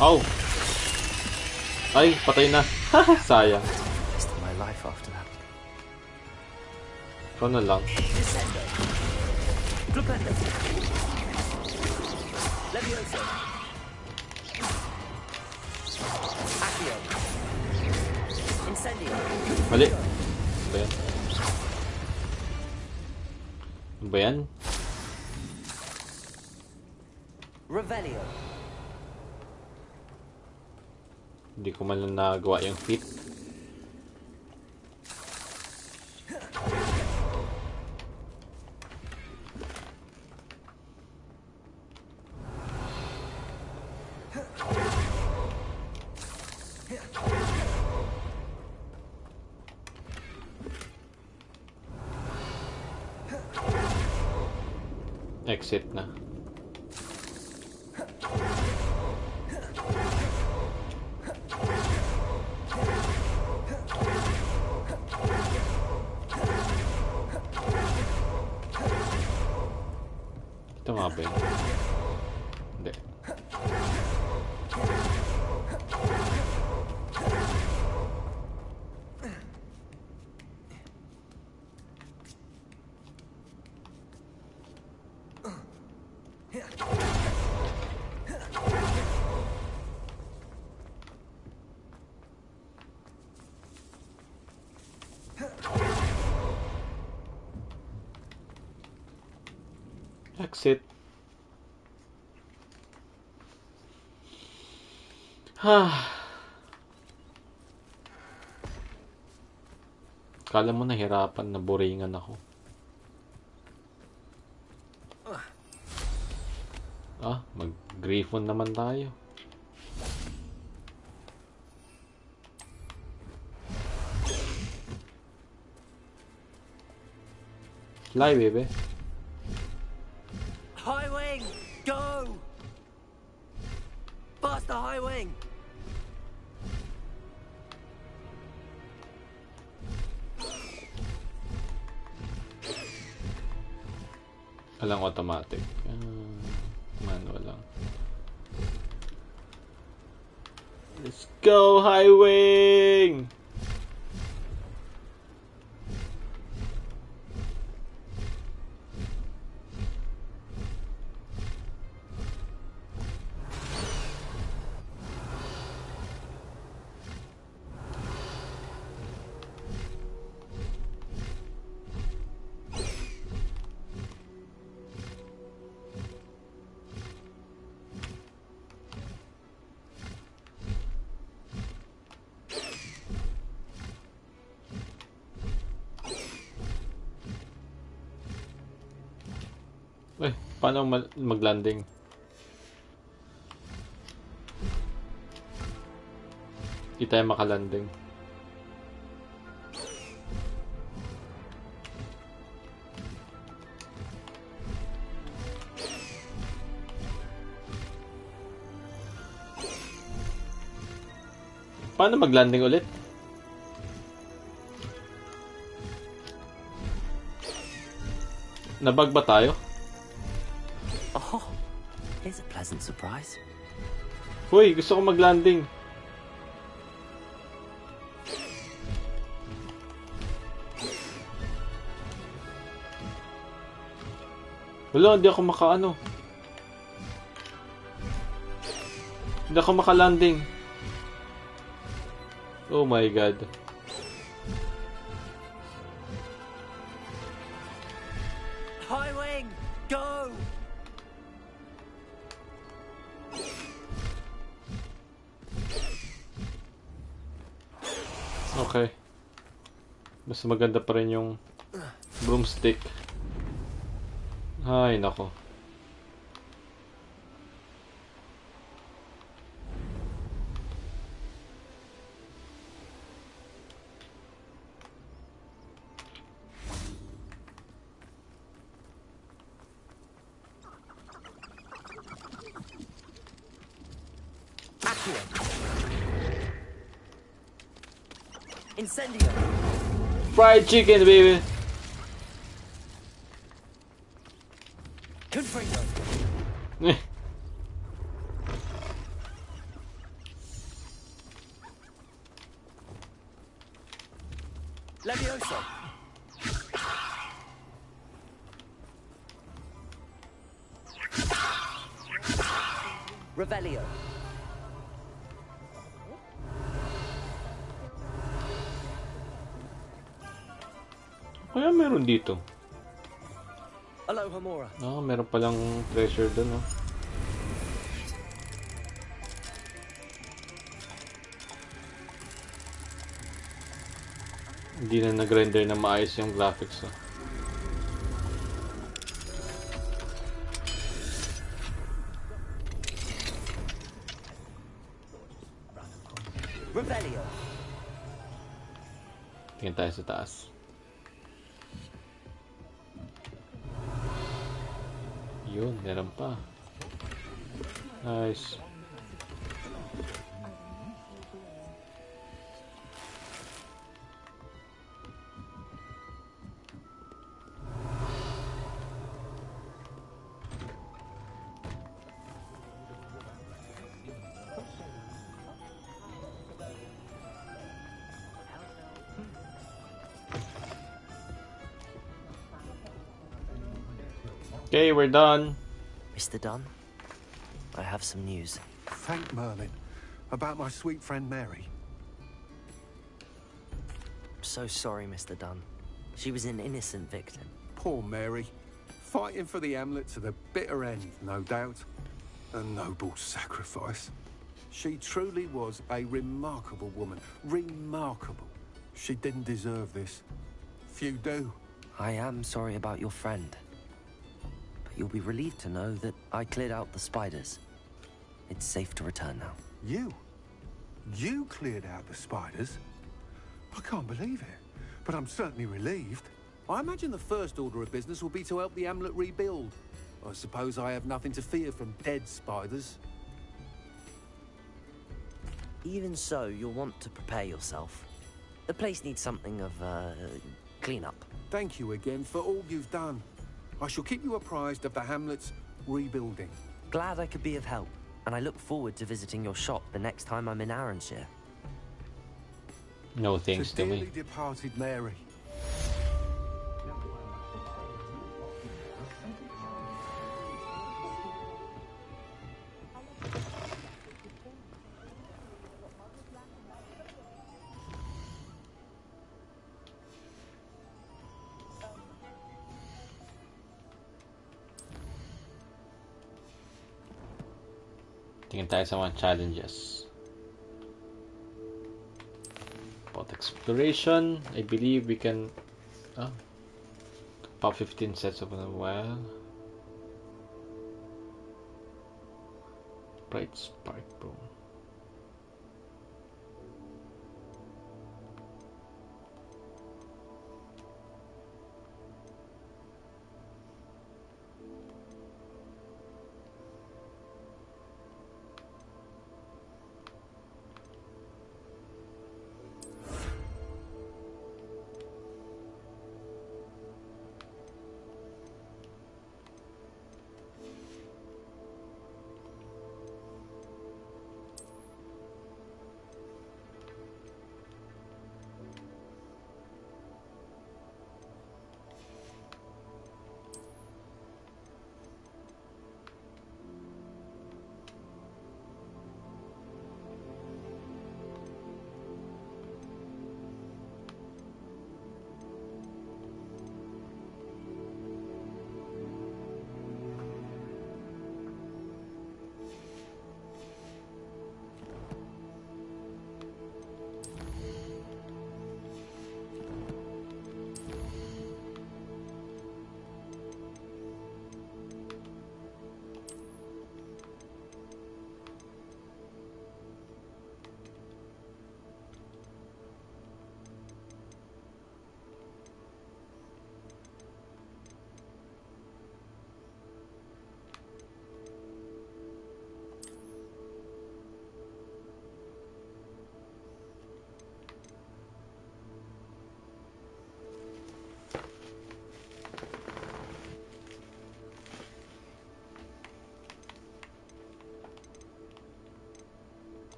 Oh! Ay, patay na. Sayang. Wasted my life after that. Ikaw na lang. Descendo. Flipendo. Levioso. Accio. Incendio. Mali. Ano ba yan? Ano ba yan? Revelio. Hindi ko man lang nagawa yung feat. Exit na. Ito nga ba yun? Hindi. Exit. Kala mo nahirapan, naboringan ako. Mag-griffon naman tayo. Fly, baby. High wing, go! Faster, high wing! Walang automatic. Manual lang. Let's go, high wing! Paano mag-landing? Hindi tayo makalanding. Paano mag-landing ulit? Nabag ba tayo? Oh, here's a pleasant surprise. Hoy, gusto ko mag-landing. Wala, hindi ako makaano. Hindi ako makalanding. Oh my god. High wing, go! Okay. Mas maganda pa rin yung broomstick. Ay, nako. Incendio. Fried chicken, baby. Confringo. Levioso. Revelio. Kaya meron dito. Aloha Mora. Meron palang treasure doon, oh. Hindi na nag-render na maayos yung graphics, oh. Revelio. Tingin tayo sa taas. Yun, meron pa. Nice. Okay, we're done. Mr. Dunn, I have some news. Thank Merlin. About my sweet friend Mary. So sorry, Mr. Dunn. She was an innocent victim. Poor Mary. Fighting for the Hamlet to the bitter end, no doubt. A noble sacrifice. She truly was a remarkable woman. Remarkable. She didn't deserve this. Few do. I am sorry about your friend. But you'll be relieved to know that I cleared out the spiders. It's safe to return now. You? You cleared out the spiders? I can't believe it. But I'm certainly relieved. I imagine the first order of business will be to help the Hamlet rebuild. I suppose I have nothing to fear from dead spiders. Even so, you'll want to prepare yourself. The place needs something of clean-up. Thank you again for all you've done. I shall keep you apprised of the Hamlet's rebuilding. Glad I could be of help, and I look forward to visiting your shop the next time I'm in Arranshire. No thanks to me. Dearly departed Mary. Tingin tayo sa mga challenges. About exploration, I believe we can pop 15 sets of a while. Bright spark boom.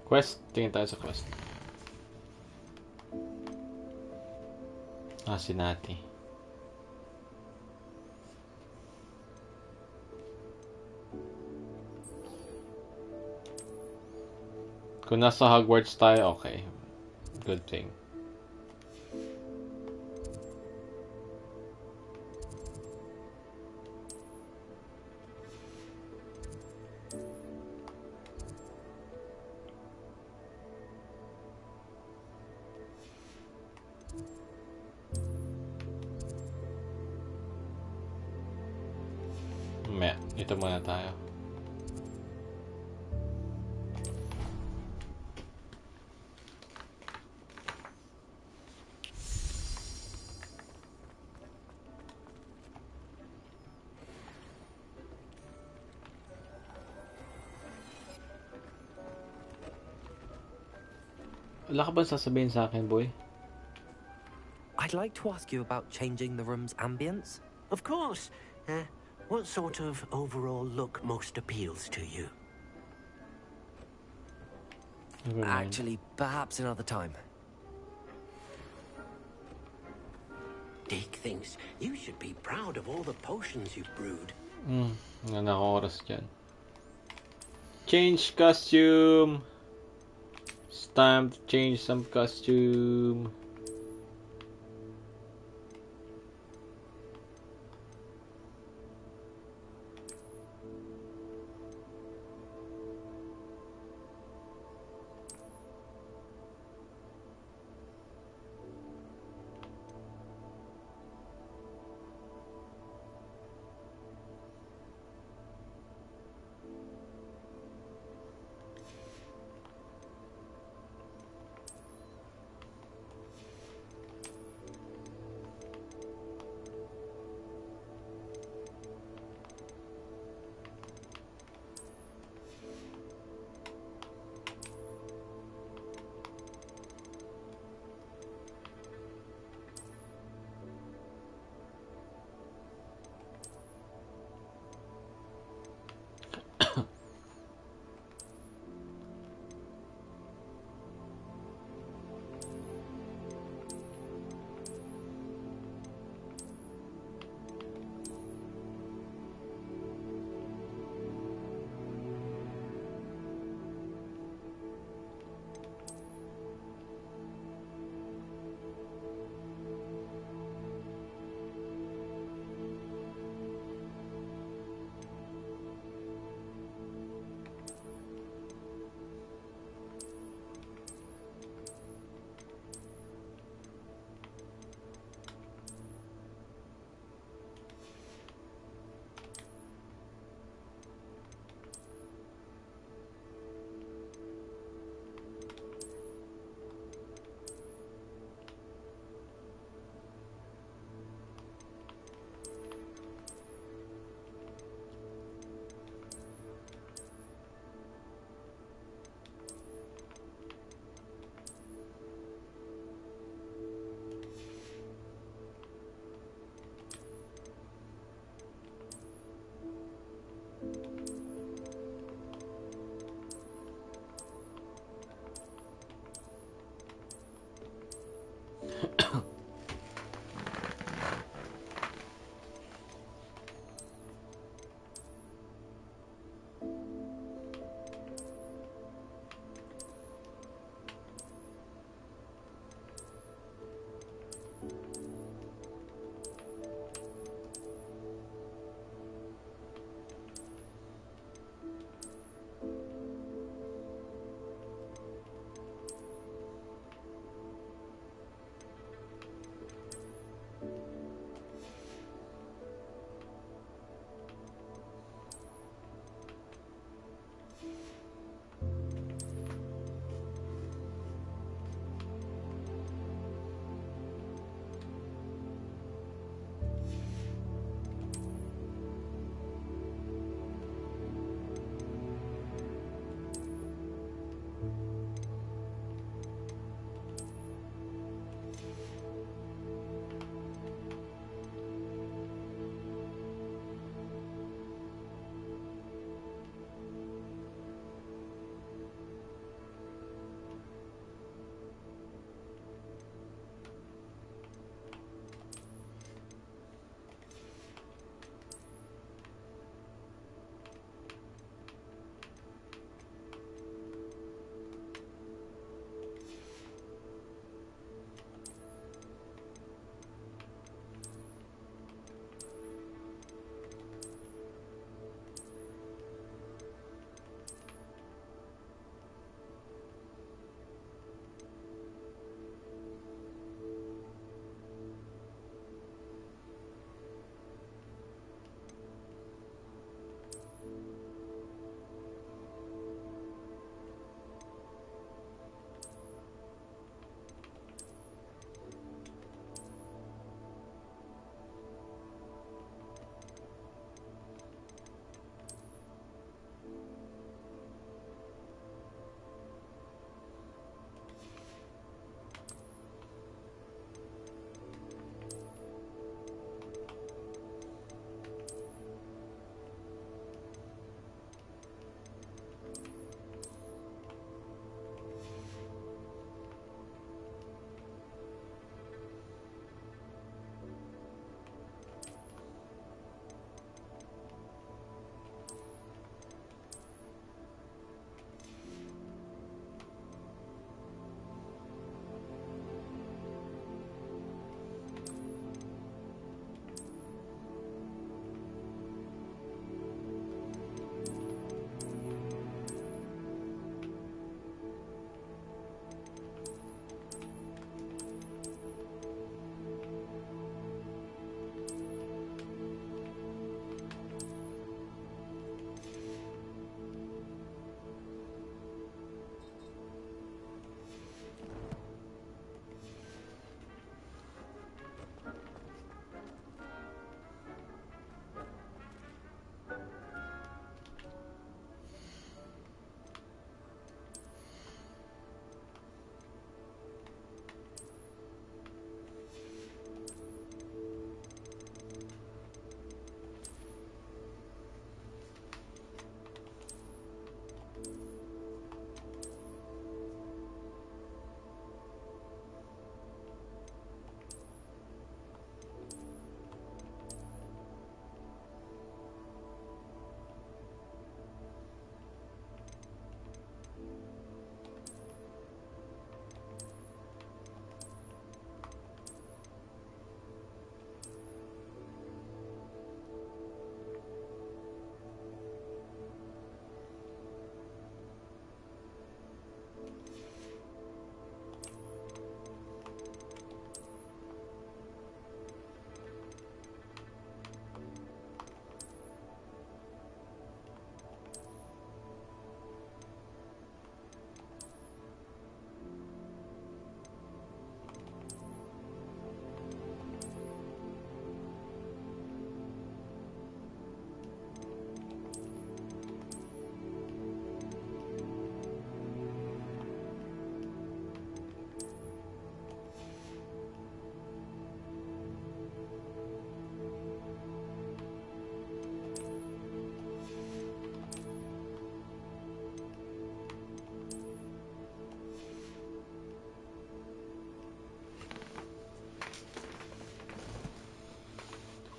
Quest? Tingin tayo sa quest. Si Nati. Kung nasa Hogwarts tayo, okay. Good thing. Ito muna tayo. Wala ka ba sasabihin sa akin, boy? I'd like to ask you about changing the room's ambience. Of course. What sort of overall look most appeals to you? Never mind. Actually, perhaps another time. Dick thinks you should be proud of all the potions you've brewed. Nga naka-oras dyan. Change costume! It's time to change some costume.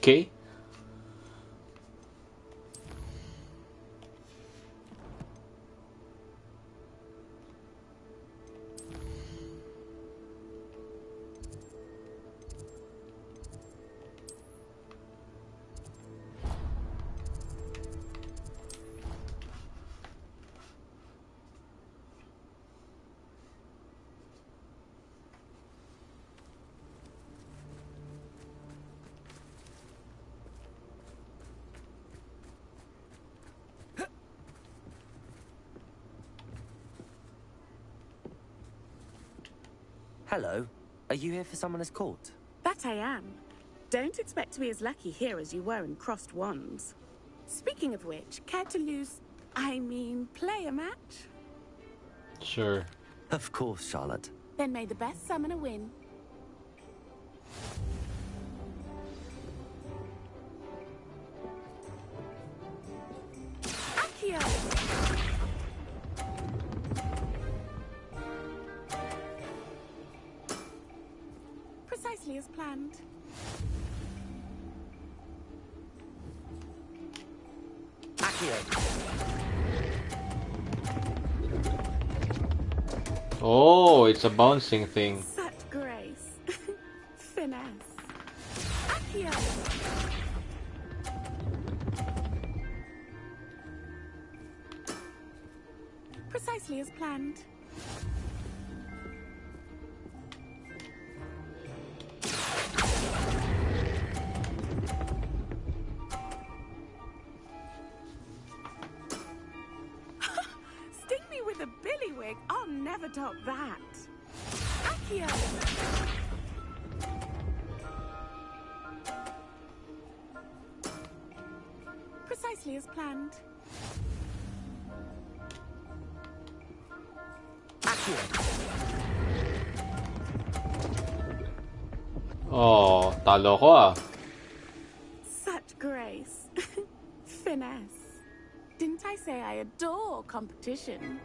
Okay. Hello. Are you here for Summoner's Court? That I am. Don't expect to be as lucky here as you were in Crossed Wands. Speaking of which, care to play a match? Sure. Of course, Charlotte. Then may the best summoner win. Accio! Precisely as planned. Oh, it's a bouncing thing. Such grace. Finesse. Accio! Precisely as planned. Sting me with a billywig. I'll never top that. Accio! Precisely as planned. Oh, talo ko ah. Such grace. Finesse. Didn't I say I adore competition?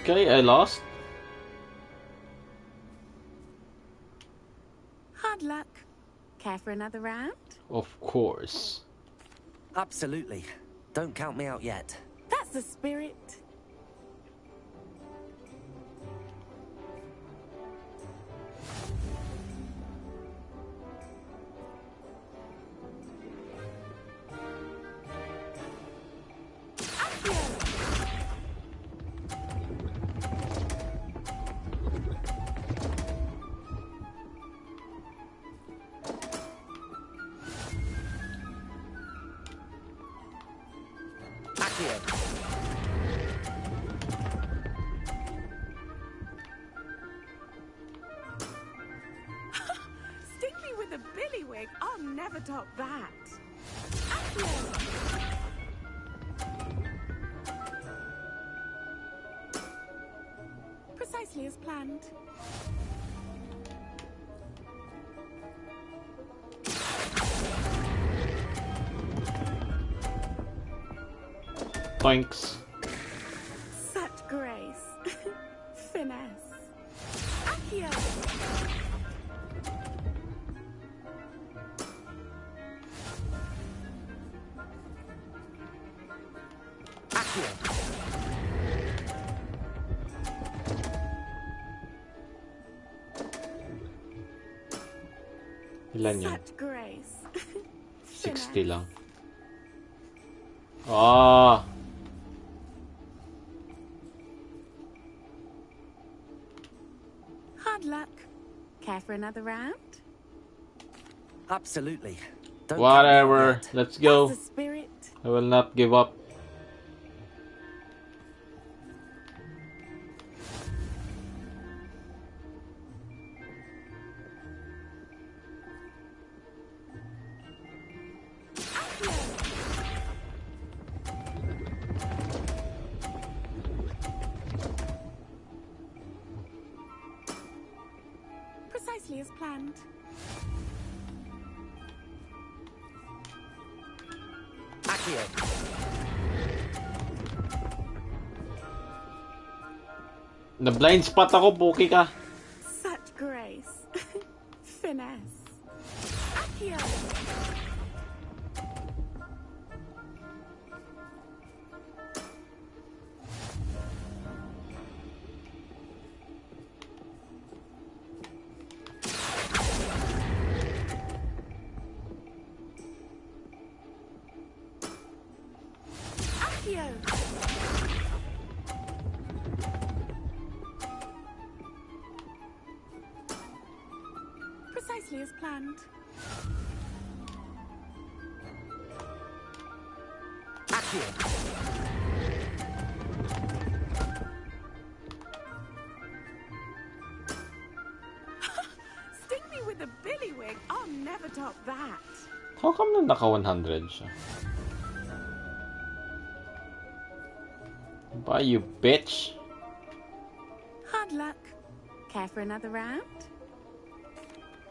Okay, I lost. Hard luck. Care for another round? Of course. Absolutely. Don't count me out yet. That's the spirit. Sting me with a billywig. I'll never top that. Accio! Precisely as planned. Thanks. Such grace. Finesse. Accio! Ilan yun? Such grace. 60 lang. Ah. Hard luck. Care for another round? Absolutely. Don't Whatever. count me out yet. Let's go. That's the spirit. I will not give up. Precisely as planned. Accio. Na blind spot ako, puki ka. Such grace. Finesse. Accio! Precisely as planned. Accio! Sting me with a billywig. I'll never top that. How come na naka 100 siya? Bye, you bitch! Hard luck. Care for another round?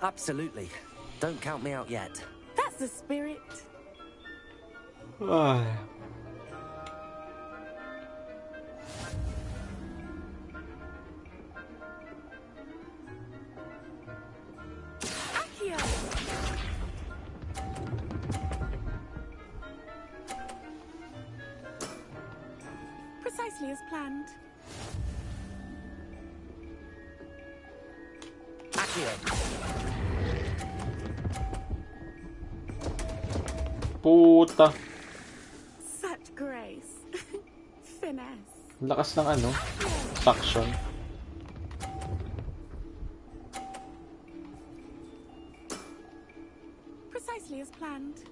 Absolutely. Don't count me out yet. That's the spirit. Accio! Precisely as planned. Accio! Puta! Such grace. Finesse. Lakas ng ano? Suction. Precisely as planned.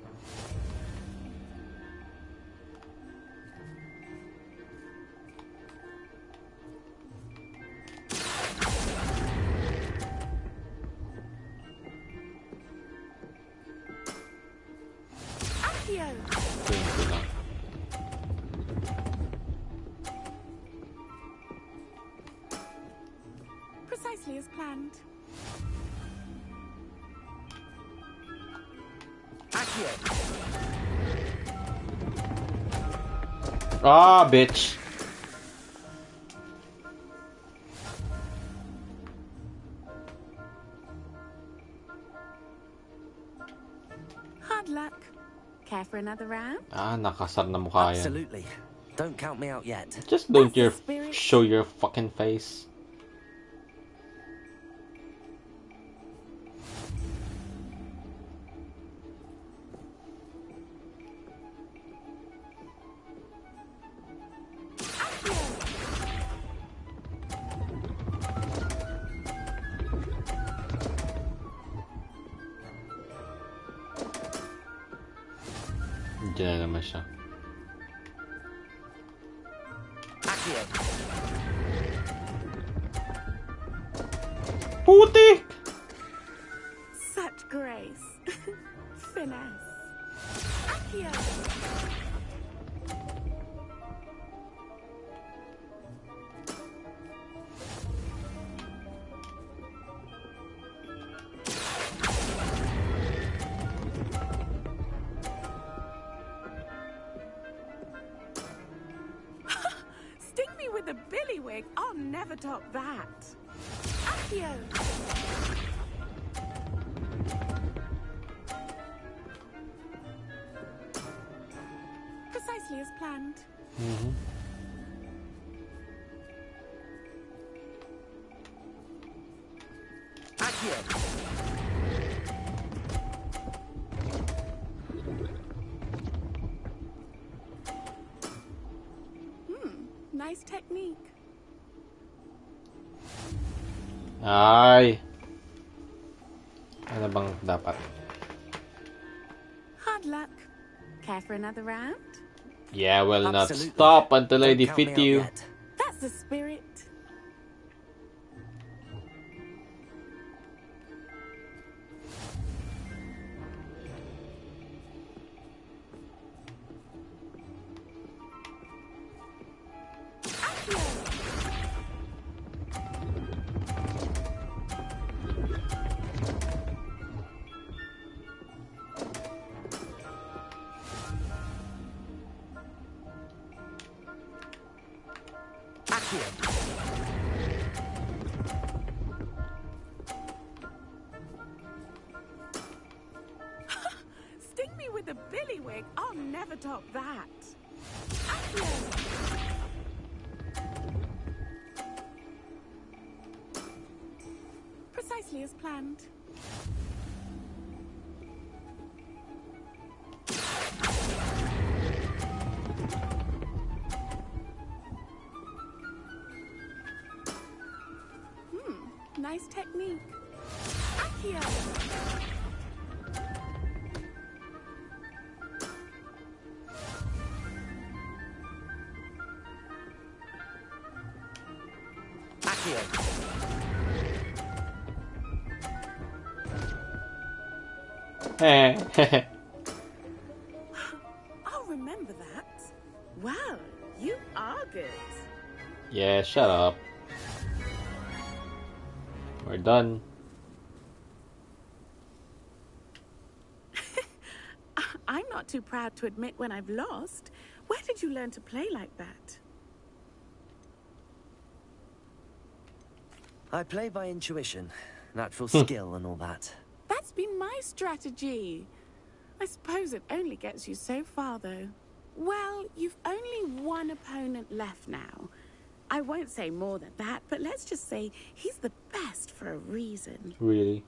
Accio! 20 lang. Precisely as planned. Accio! Ah, bitch! Hard luck. Care for another round? Ah, nakasar na mukha yan. Absolutely. Don't count me out yet. Just don't That's the your spirit. show your fucking face. Diyan na naman siya. Accio! Putik! Such grace. Finesse. Accio! Sting me with a billywig. I'll never top that. Accio! Precisely as planned. Accio! Nice technique. Ay! Ano bang dapat? Hard luck. Care for another round? Yeah, will not Absolutely. stop until I Don't count me defeat out you. yet. That's the spirit. Accio! Sting me with a billywig. I'll never top that. Accio! Precisely as planned. nice technique. Accio! I'll remember that. Well, you are good. Yeah, shut up. We're done. I'm not too proud to admit when I've lost. Where did you learn to play like that? I play by intuition, natural skill and all that. That's been my strategy. I suppose it only gets you so far, though. Well, you've only one opponent left now. I won't say more than that, but let's just say he's the best for a reason. Really?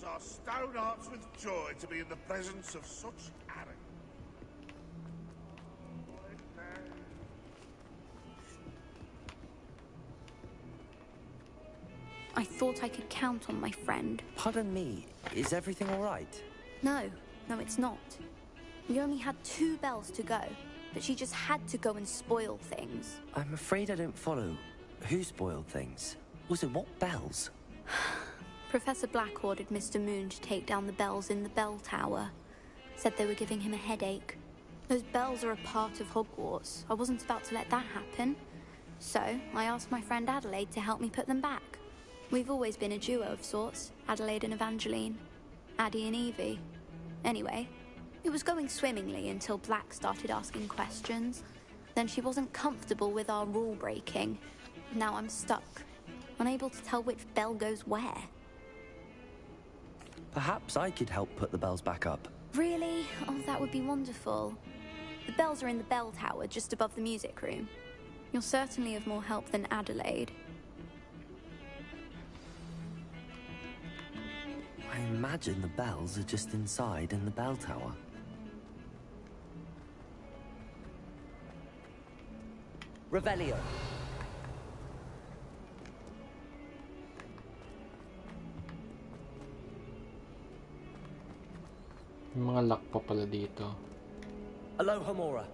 Our stone hearts with joy to be in the presence of such arrogance. I thought I could count on my friend. Pardon me, is everything all right? No, it's not. We only had 2 bells to go, but she just had to go and spoil things. I'm afraid I don't follow. Who spoiled things? Also, what bells? Professor Black ordered Mr. Moon to take down the bells in the bell tower. Said they were giving him a headache. Those bells are a part of Hogwarts. I wasn't about to let that happen. So, I asked my friend Adelaide to help me put them back. We've always been a duo of sorts, Adelaide and Evangeline. Addie and Evie. Anyway, it was going swimmingly until Black started asking questions. Then she wasn't comfortable with our rule breaking. Now I'm stuck, unable to tell which bell goes where. Perhaps I could help put the bells back up. Really? Oh, that would be wonderful. The bells are in the bell tower, just above the music room. You're certainly of more help than Adelaide. I imagine the bells are just inside in the bell tower. Revelio. May mga lock pa pala dito. Alohomora.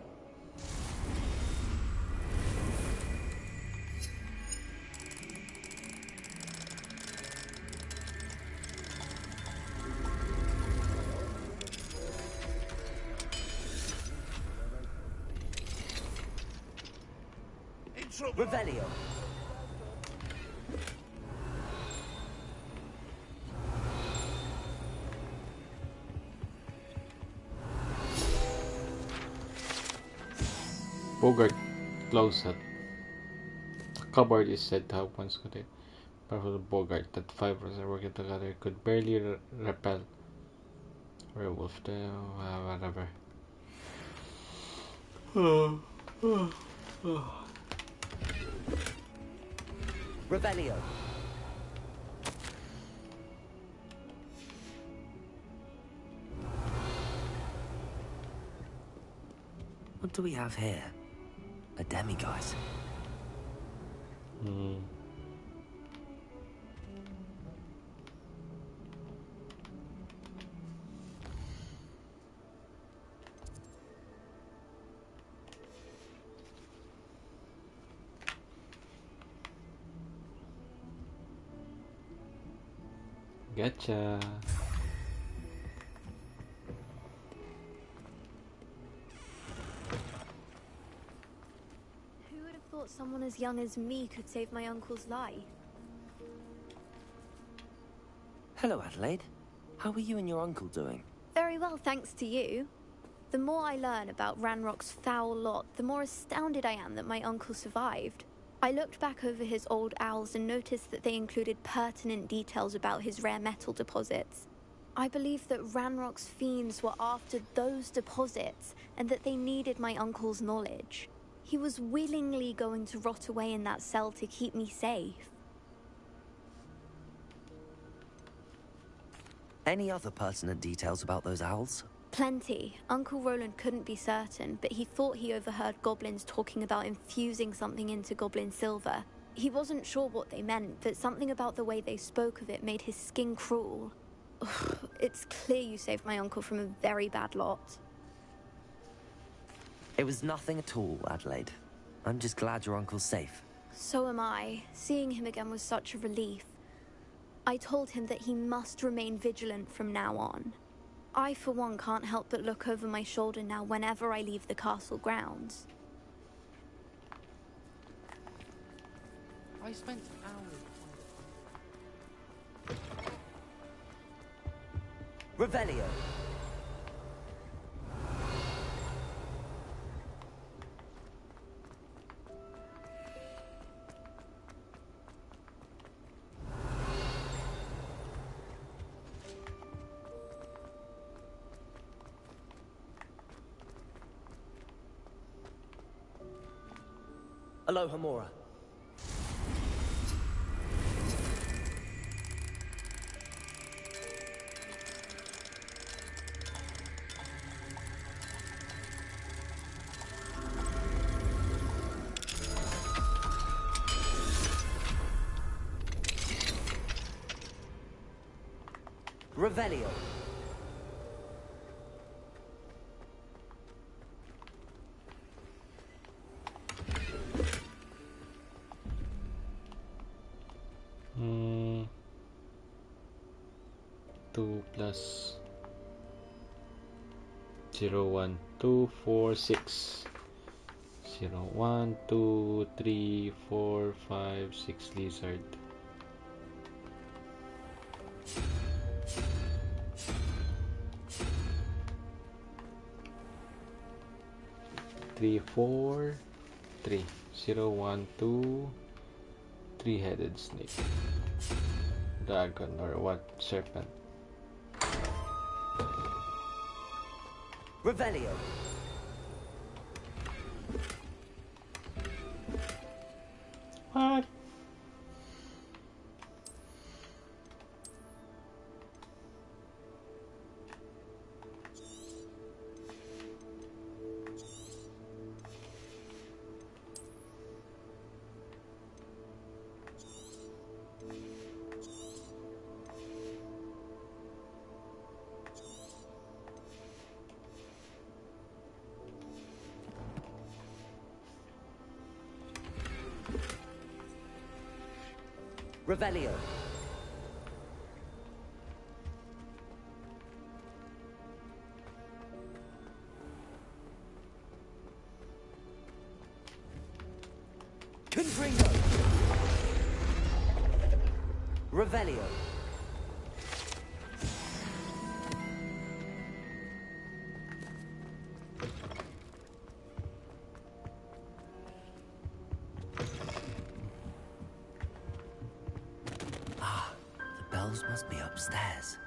Revelio. Bogart closet. The cupboard is said to have once contained powerful Bogart that 5 working together could barely repel werewolf. Whatever. Revelio. What do we have here? A demiguise. Hmm. Gotcha. Who would have thought someone as young as me could save my uncle's life? Hello, Adelaide. How are you and your uncle doing? Very well, thanks to you. The more I learn about Ranrock's foul lot, the more astounded I am that my uncle survived. I looked back over his old owls and noticed that they included pertinent details about his rare metal deposits. I believe that Ranrock's fiends were after those deposits and that they needed my uncle's knowledge. He was willingly going to rot away in that cell to keep me safe. Any other pertinent details about those owls? Plenty. Uncle Roland couldn't be certain, but he thought he overheard goblins talking about infusing something into goblin silver. He wasn't sure what they meant, but something about the way they spoke of it made his skin crawl. Ugh, it's clear you saved my uncle from a very bad lot. It was nothing at all, Adelaide. I'm just glad your uncle's safe. So am I. Seeing him again was such a relief. I told him that he must remain vigilant from now on. I, for one, can't help but look over my shoulder now whenever I leave the castle grounds. I spent hours. Revelio. Aloha Mora. Revelio. Hmm. 2 plus 0, 1, 2, 4, 6. 0, 1, 2, 3, 4, 5, 6 lizard. Three, 4, 3. 0, 1, 2, 3-headed snake. Dragon or what? Serpent. Revelio. What? Revelio. Confringo. Revelio. The bells must be upstairs.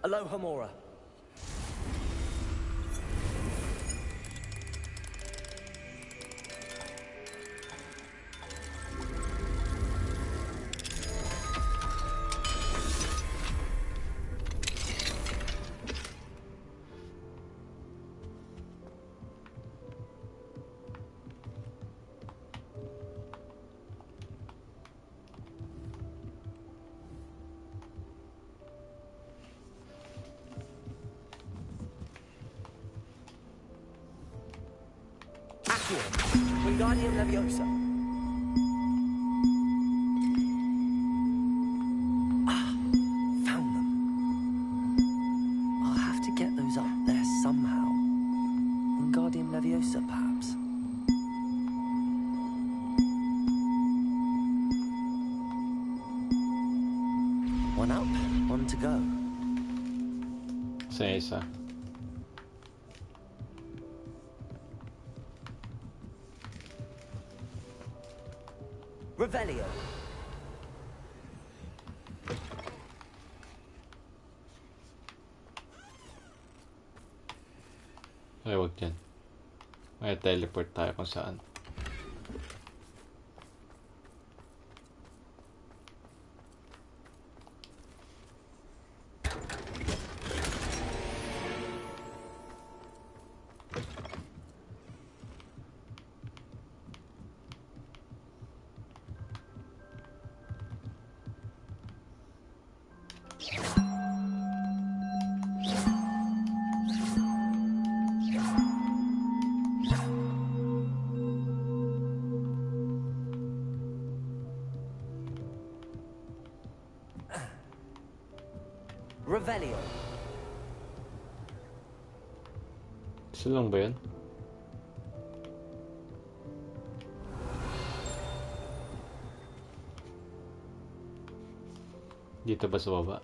Aloha Mora. Accio. Wingardium Leviosa. Ah, found them. I'll have to get those up there somehow. Wingardium Leviosa, perhaps. One up, one to go. Isa. Revelio. Ay, wag dyan. May teleport tayo kung saan. Revelio. Isa lang ba yun? Dito ba sa baba?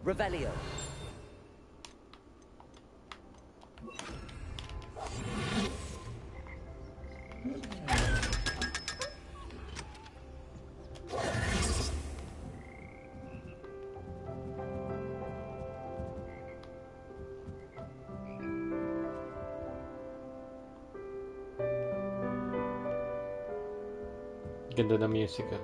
Revelio. Ganda ng music ah.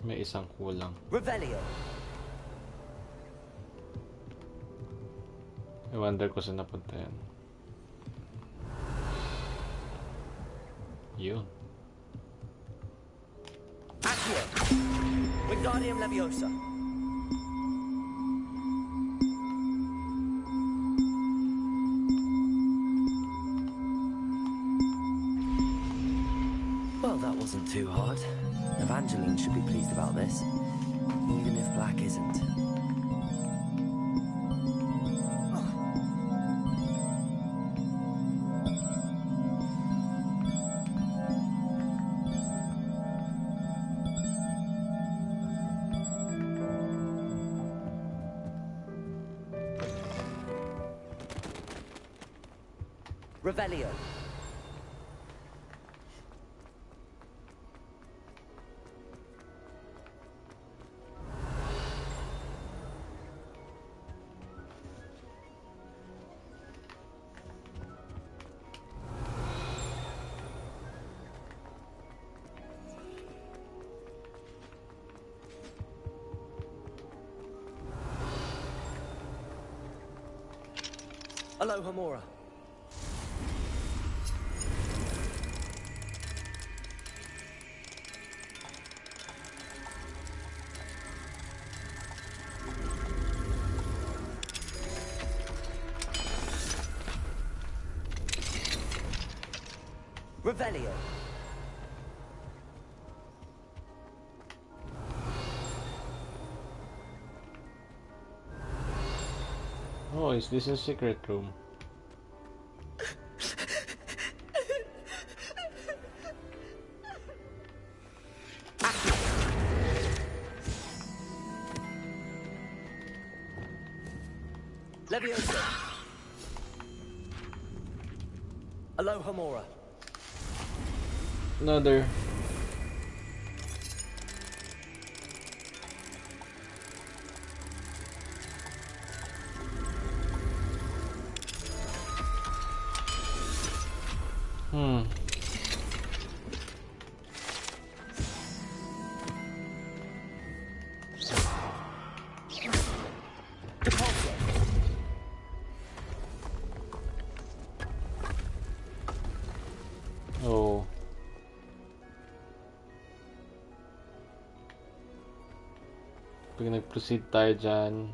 May isang kulang. Revelio. I wonder ko saan napunta yan. Yun. Accio. Wingardium Leviosa. Well, that wasn't too hard. Evangeline should be pleased about this, even if Black isn't. Revelio. Aloha Mora. Revelio. Oh, is this a secret room? Leviosa. Aloha Mora. Another. Oh. Pag nag-proceed tayo dyan.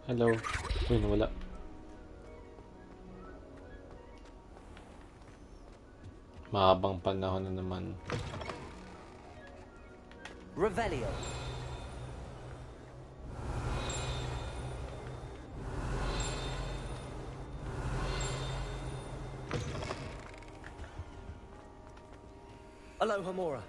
Hello. Uy, nawala. Mahabang panahon na naman. Revelio. Aloha Mora.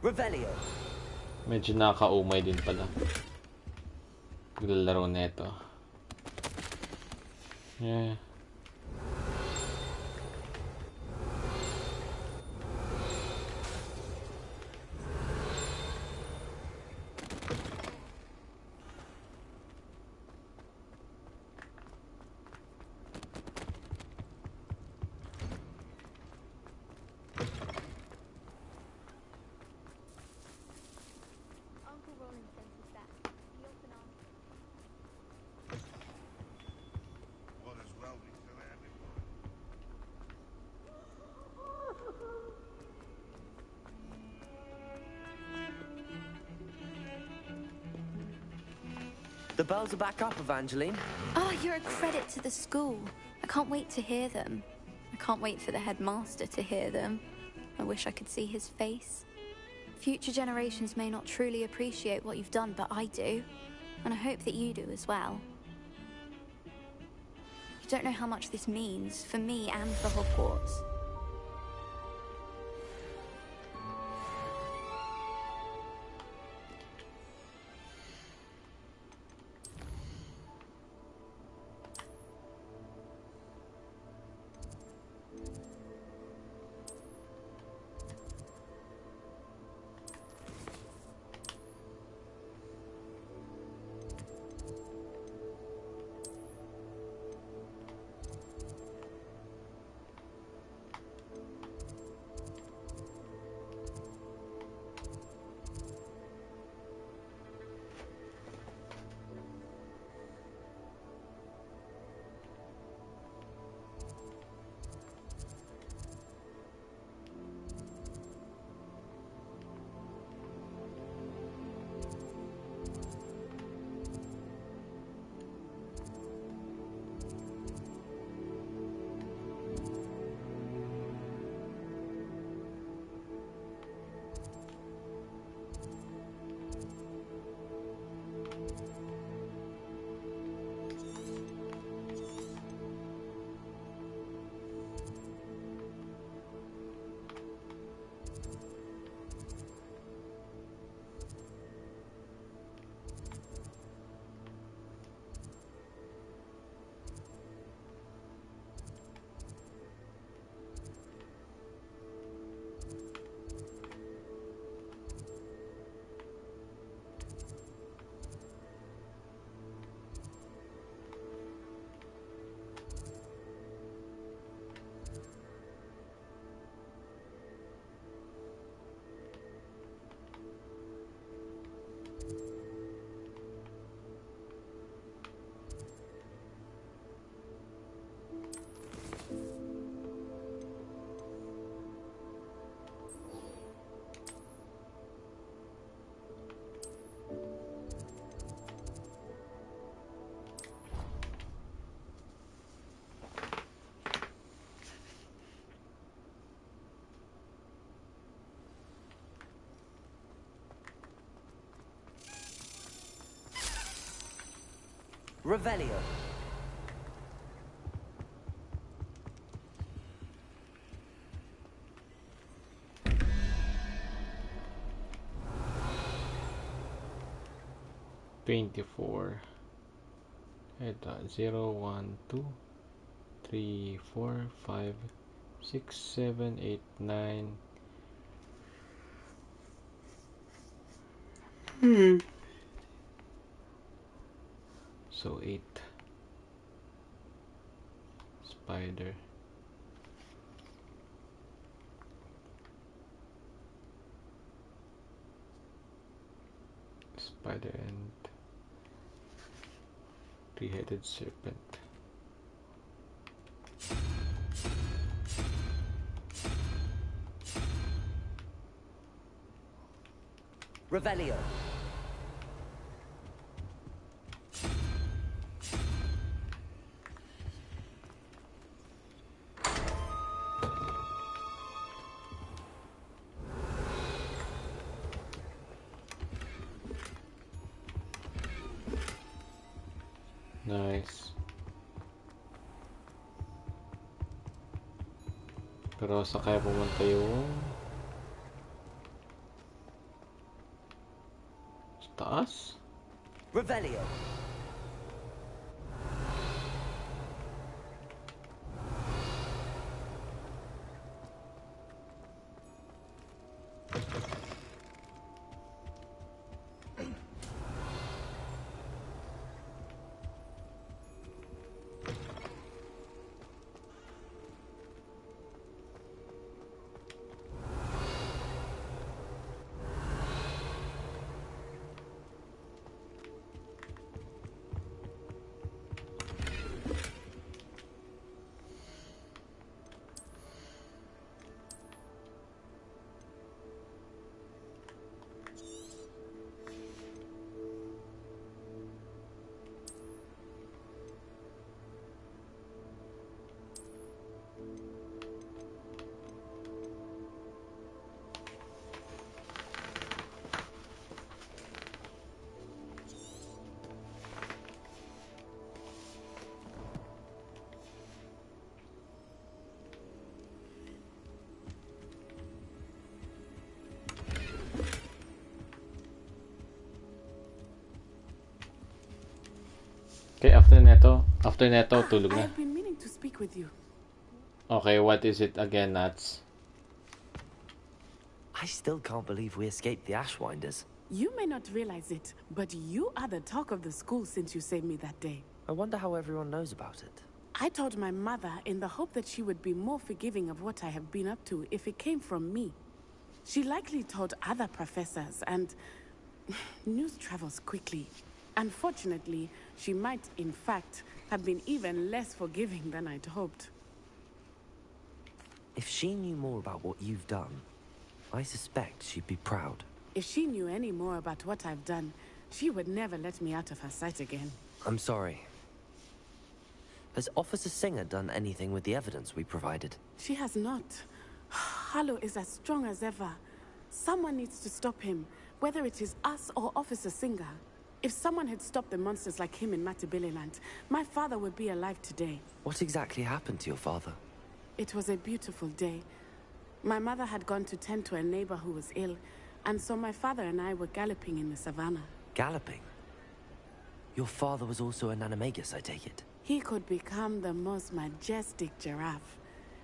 Revelio. Medyo nakakaumay din pala. Naglalaro neto. Yeah. The bells are back up, Evangeline. Oh, you're a credit to the school. I can't wait to hear them. I can't wait for the headmaster to hear them. I wish I could see his face. Future generations may not truly appreciate what you've done, but I do. And I hope that you do as well. You don't know how much this means for me and for Hogwarts. Revelio. 24. Ito, 0, 1, 2, 3, 4, 5, 6, 7, 8, 9. So 8. Spider. Spider and three-headed serpent. Revelio. Nice. Pero sa kaya pumunta yung sa taas? Revelio. Okay, after neto, tulog na. I've been meaning to speak with you. Okay, what is it again, Nats? I still can't believe we escaped the Ashwinders. You may not realize it, but you are the talk of the school since you saved me that day. I wonder how everyone knows about it. I told my mother in the hope that she would be more forgiving of what I have been up to if it came from me. She likely told other professors, and news travels quickly. Unfortunately, she might, in fact, have been even less forgiving than I'd hoped. If she knew more about what you've done, I suspect she'd be proud. If she knew any more about what I've done, she would never let me out of her sight again. I'm sorry. Has Officer Singer done anything with the evidence we provided? She has not. Harlow is as strong as ever. Someone needs to stop him, whether it is us or Officer Singer. If someone had stopped the monsters like him in Matabeleland, my father would be alive today. What exactly happened to your father? It was a beautiful day. My mother had gone to tend to a neighbor who was ill, and so my father and I were galloping in the savannah. Galloping? Your father was also an animagus, I take it? He could become the most majestic giraffe,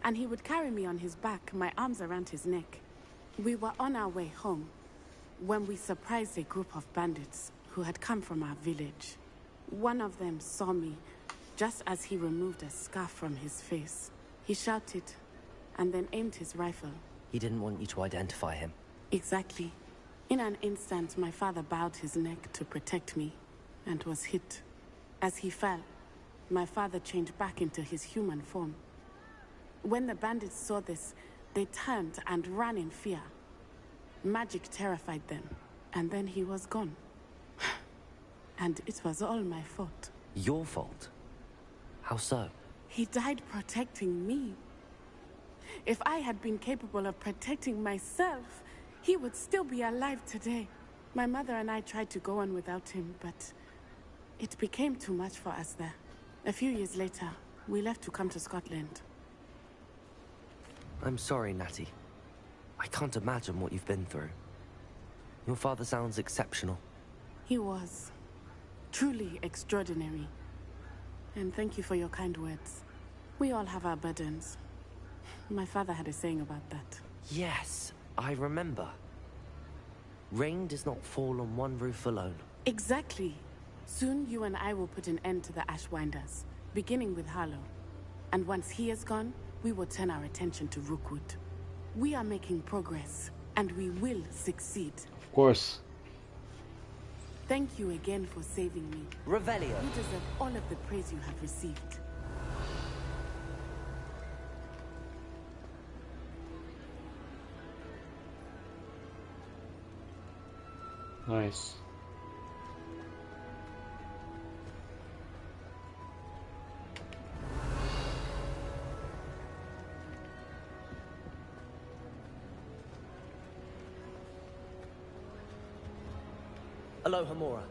and he would carry me on his back, my arms around his neck. We were on our way home when we surprised a group of bandits who had come from our village. One of them saw me just as he removed a scarf from his face. He shouted and then aimed his rifle. He didn't want you to identify him. Exactly. In an instant, my father bowed his neck to protect me and was hit. As he fell, my father changed back into his human form. When the bandits saw this, they turned and ran in fear. Magic terrified them, and then he was gone. And it was all my fault. Your fault? How so? He died protecting me. If I had been capable of protecting myself, he would still be alive today. My mother and I tried to go on without him, but it became too much for us there. A few years later, we left to come to Scotland. I'm sorry, Natty. I can't imagine what you've been through. Your father sounds exceptional. He was. Truly extraordinary. And thank you for your kind words. We all have our burdens. My father had a saying about that. Yes, I remember. Rain does not fall on one roof alone. Exactly. Soon you and I will put an end to the Ashwinders, beginning with Harlow. And once he is gone, we will turn our attention to Rookwood. We are making progress, and we will succeed. Of course. Thank you again for saving me. Revelio. You deserve all of the praise you have received. Nice. Aloha Mora.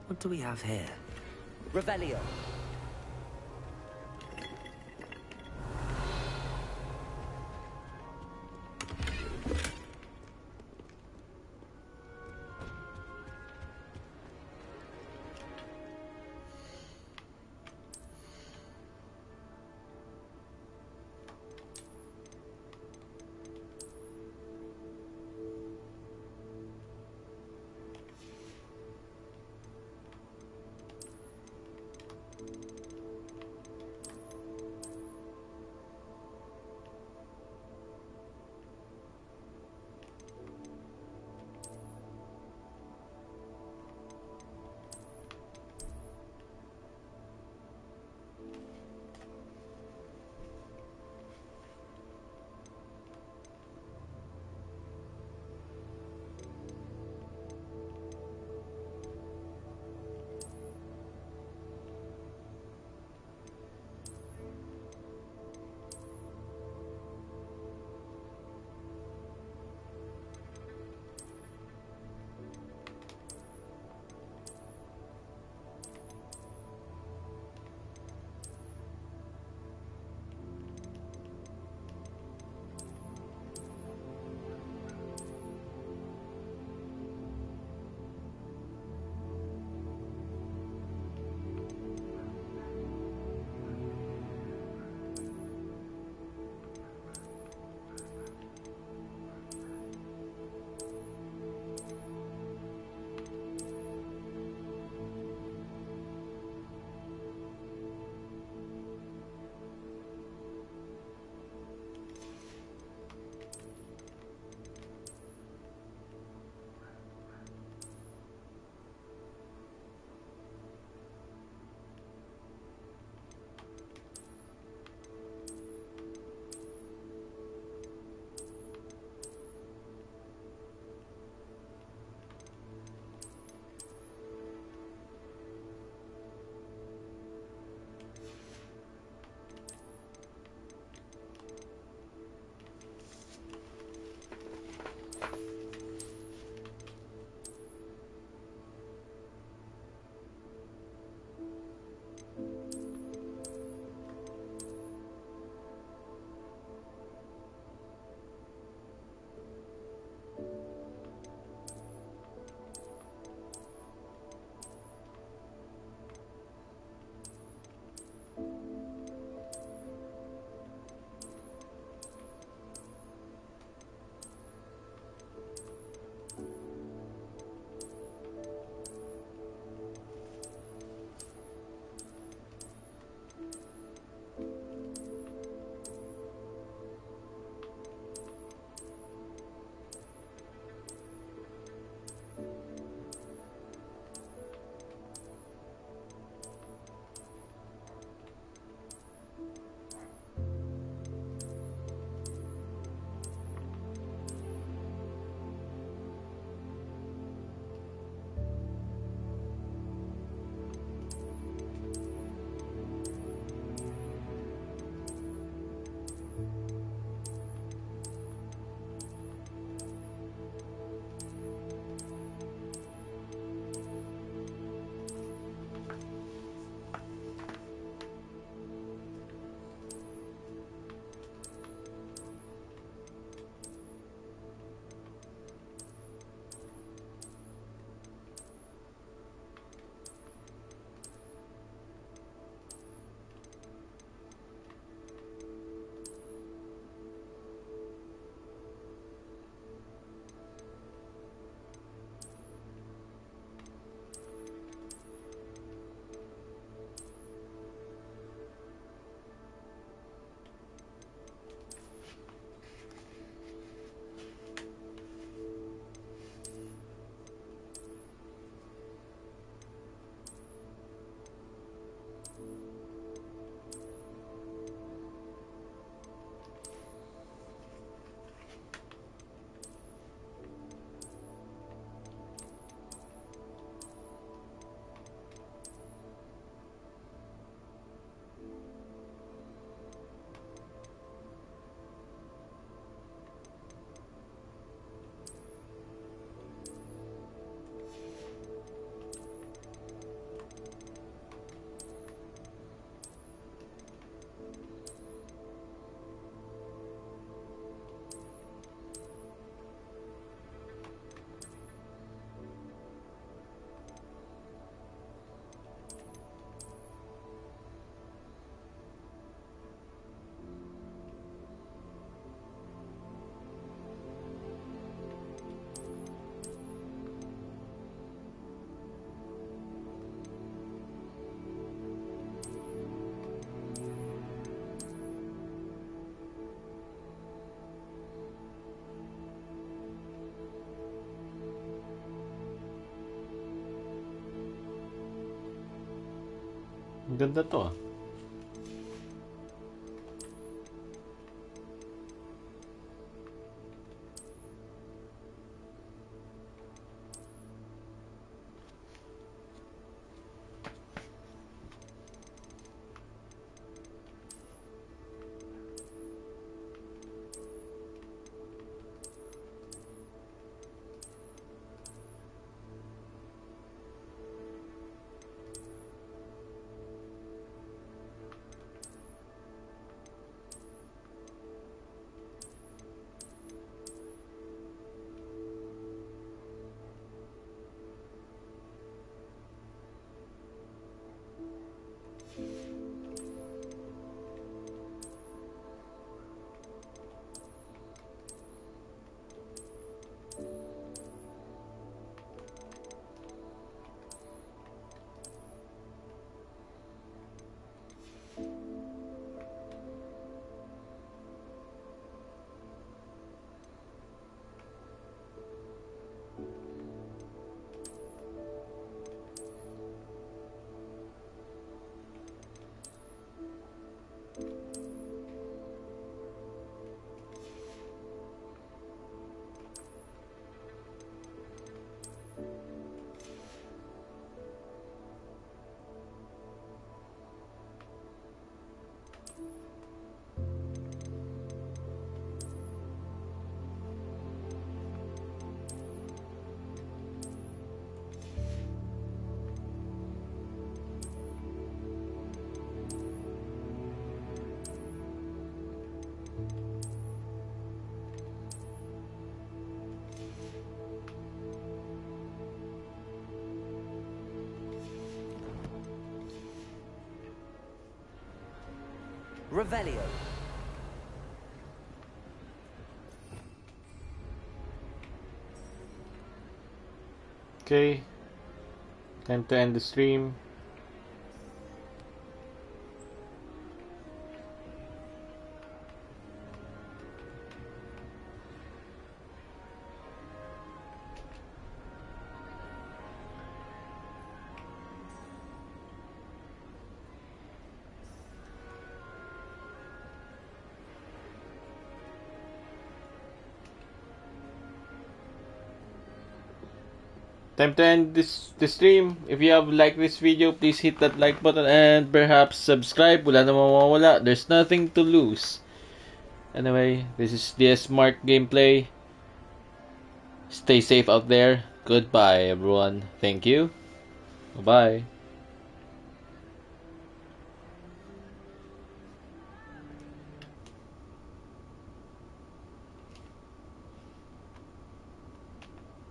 What do we have here? Revelio. Ganda to ah. Revelio. Okay. Time to end the stream. Time to end this stream. If you have liked this video, please hit that like button and perhaps subscribe. Wala namang mawawala. There's nothing to lose. Anyway, this is DS Mark Gameplay. Stay safe out there. Goodbye, everyone. Thank you. Bye-bye.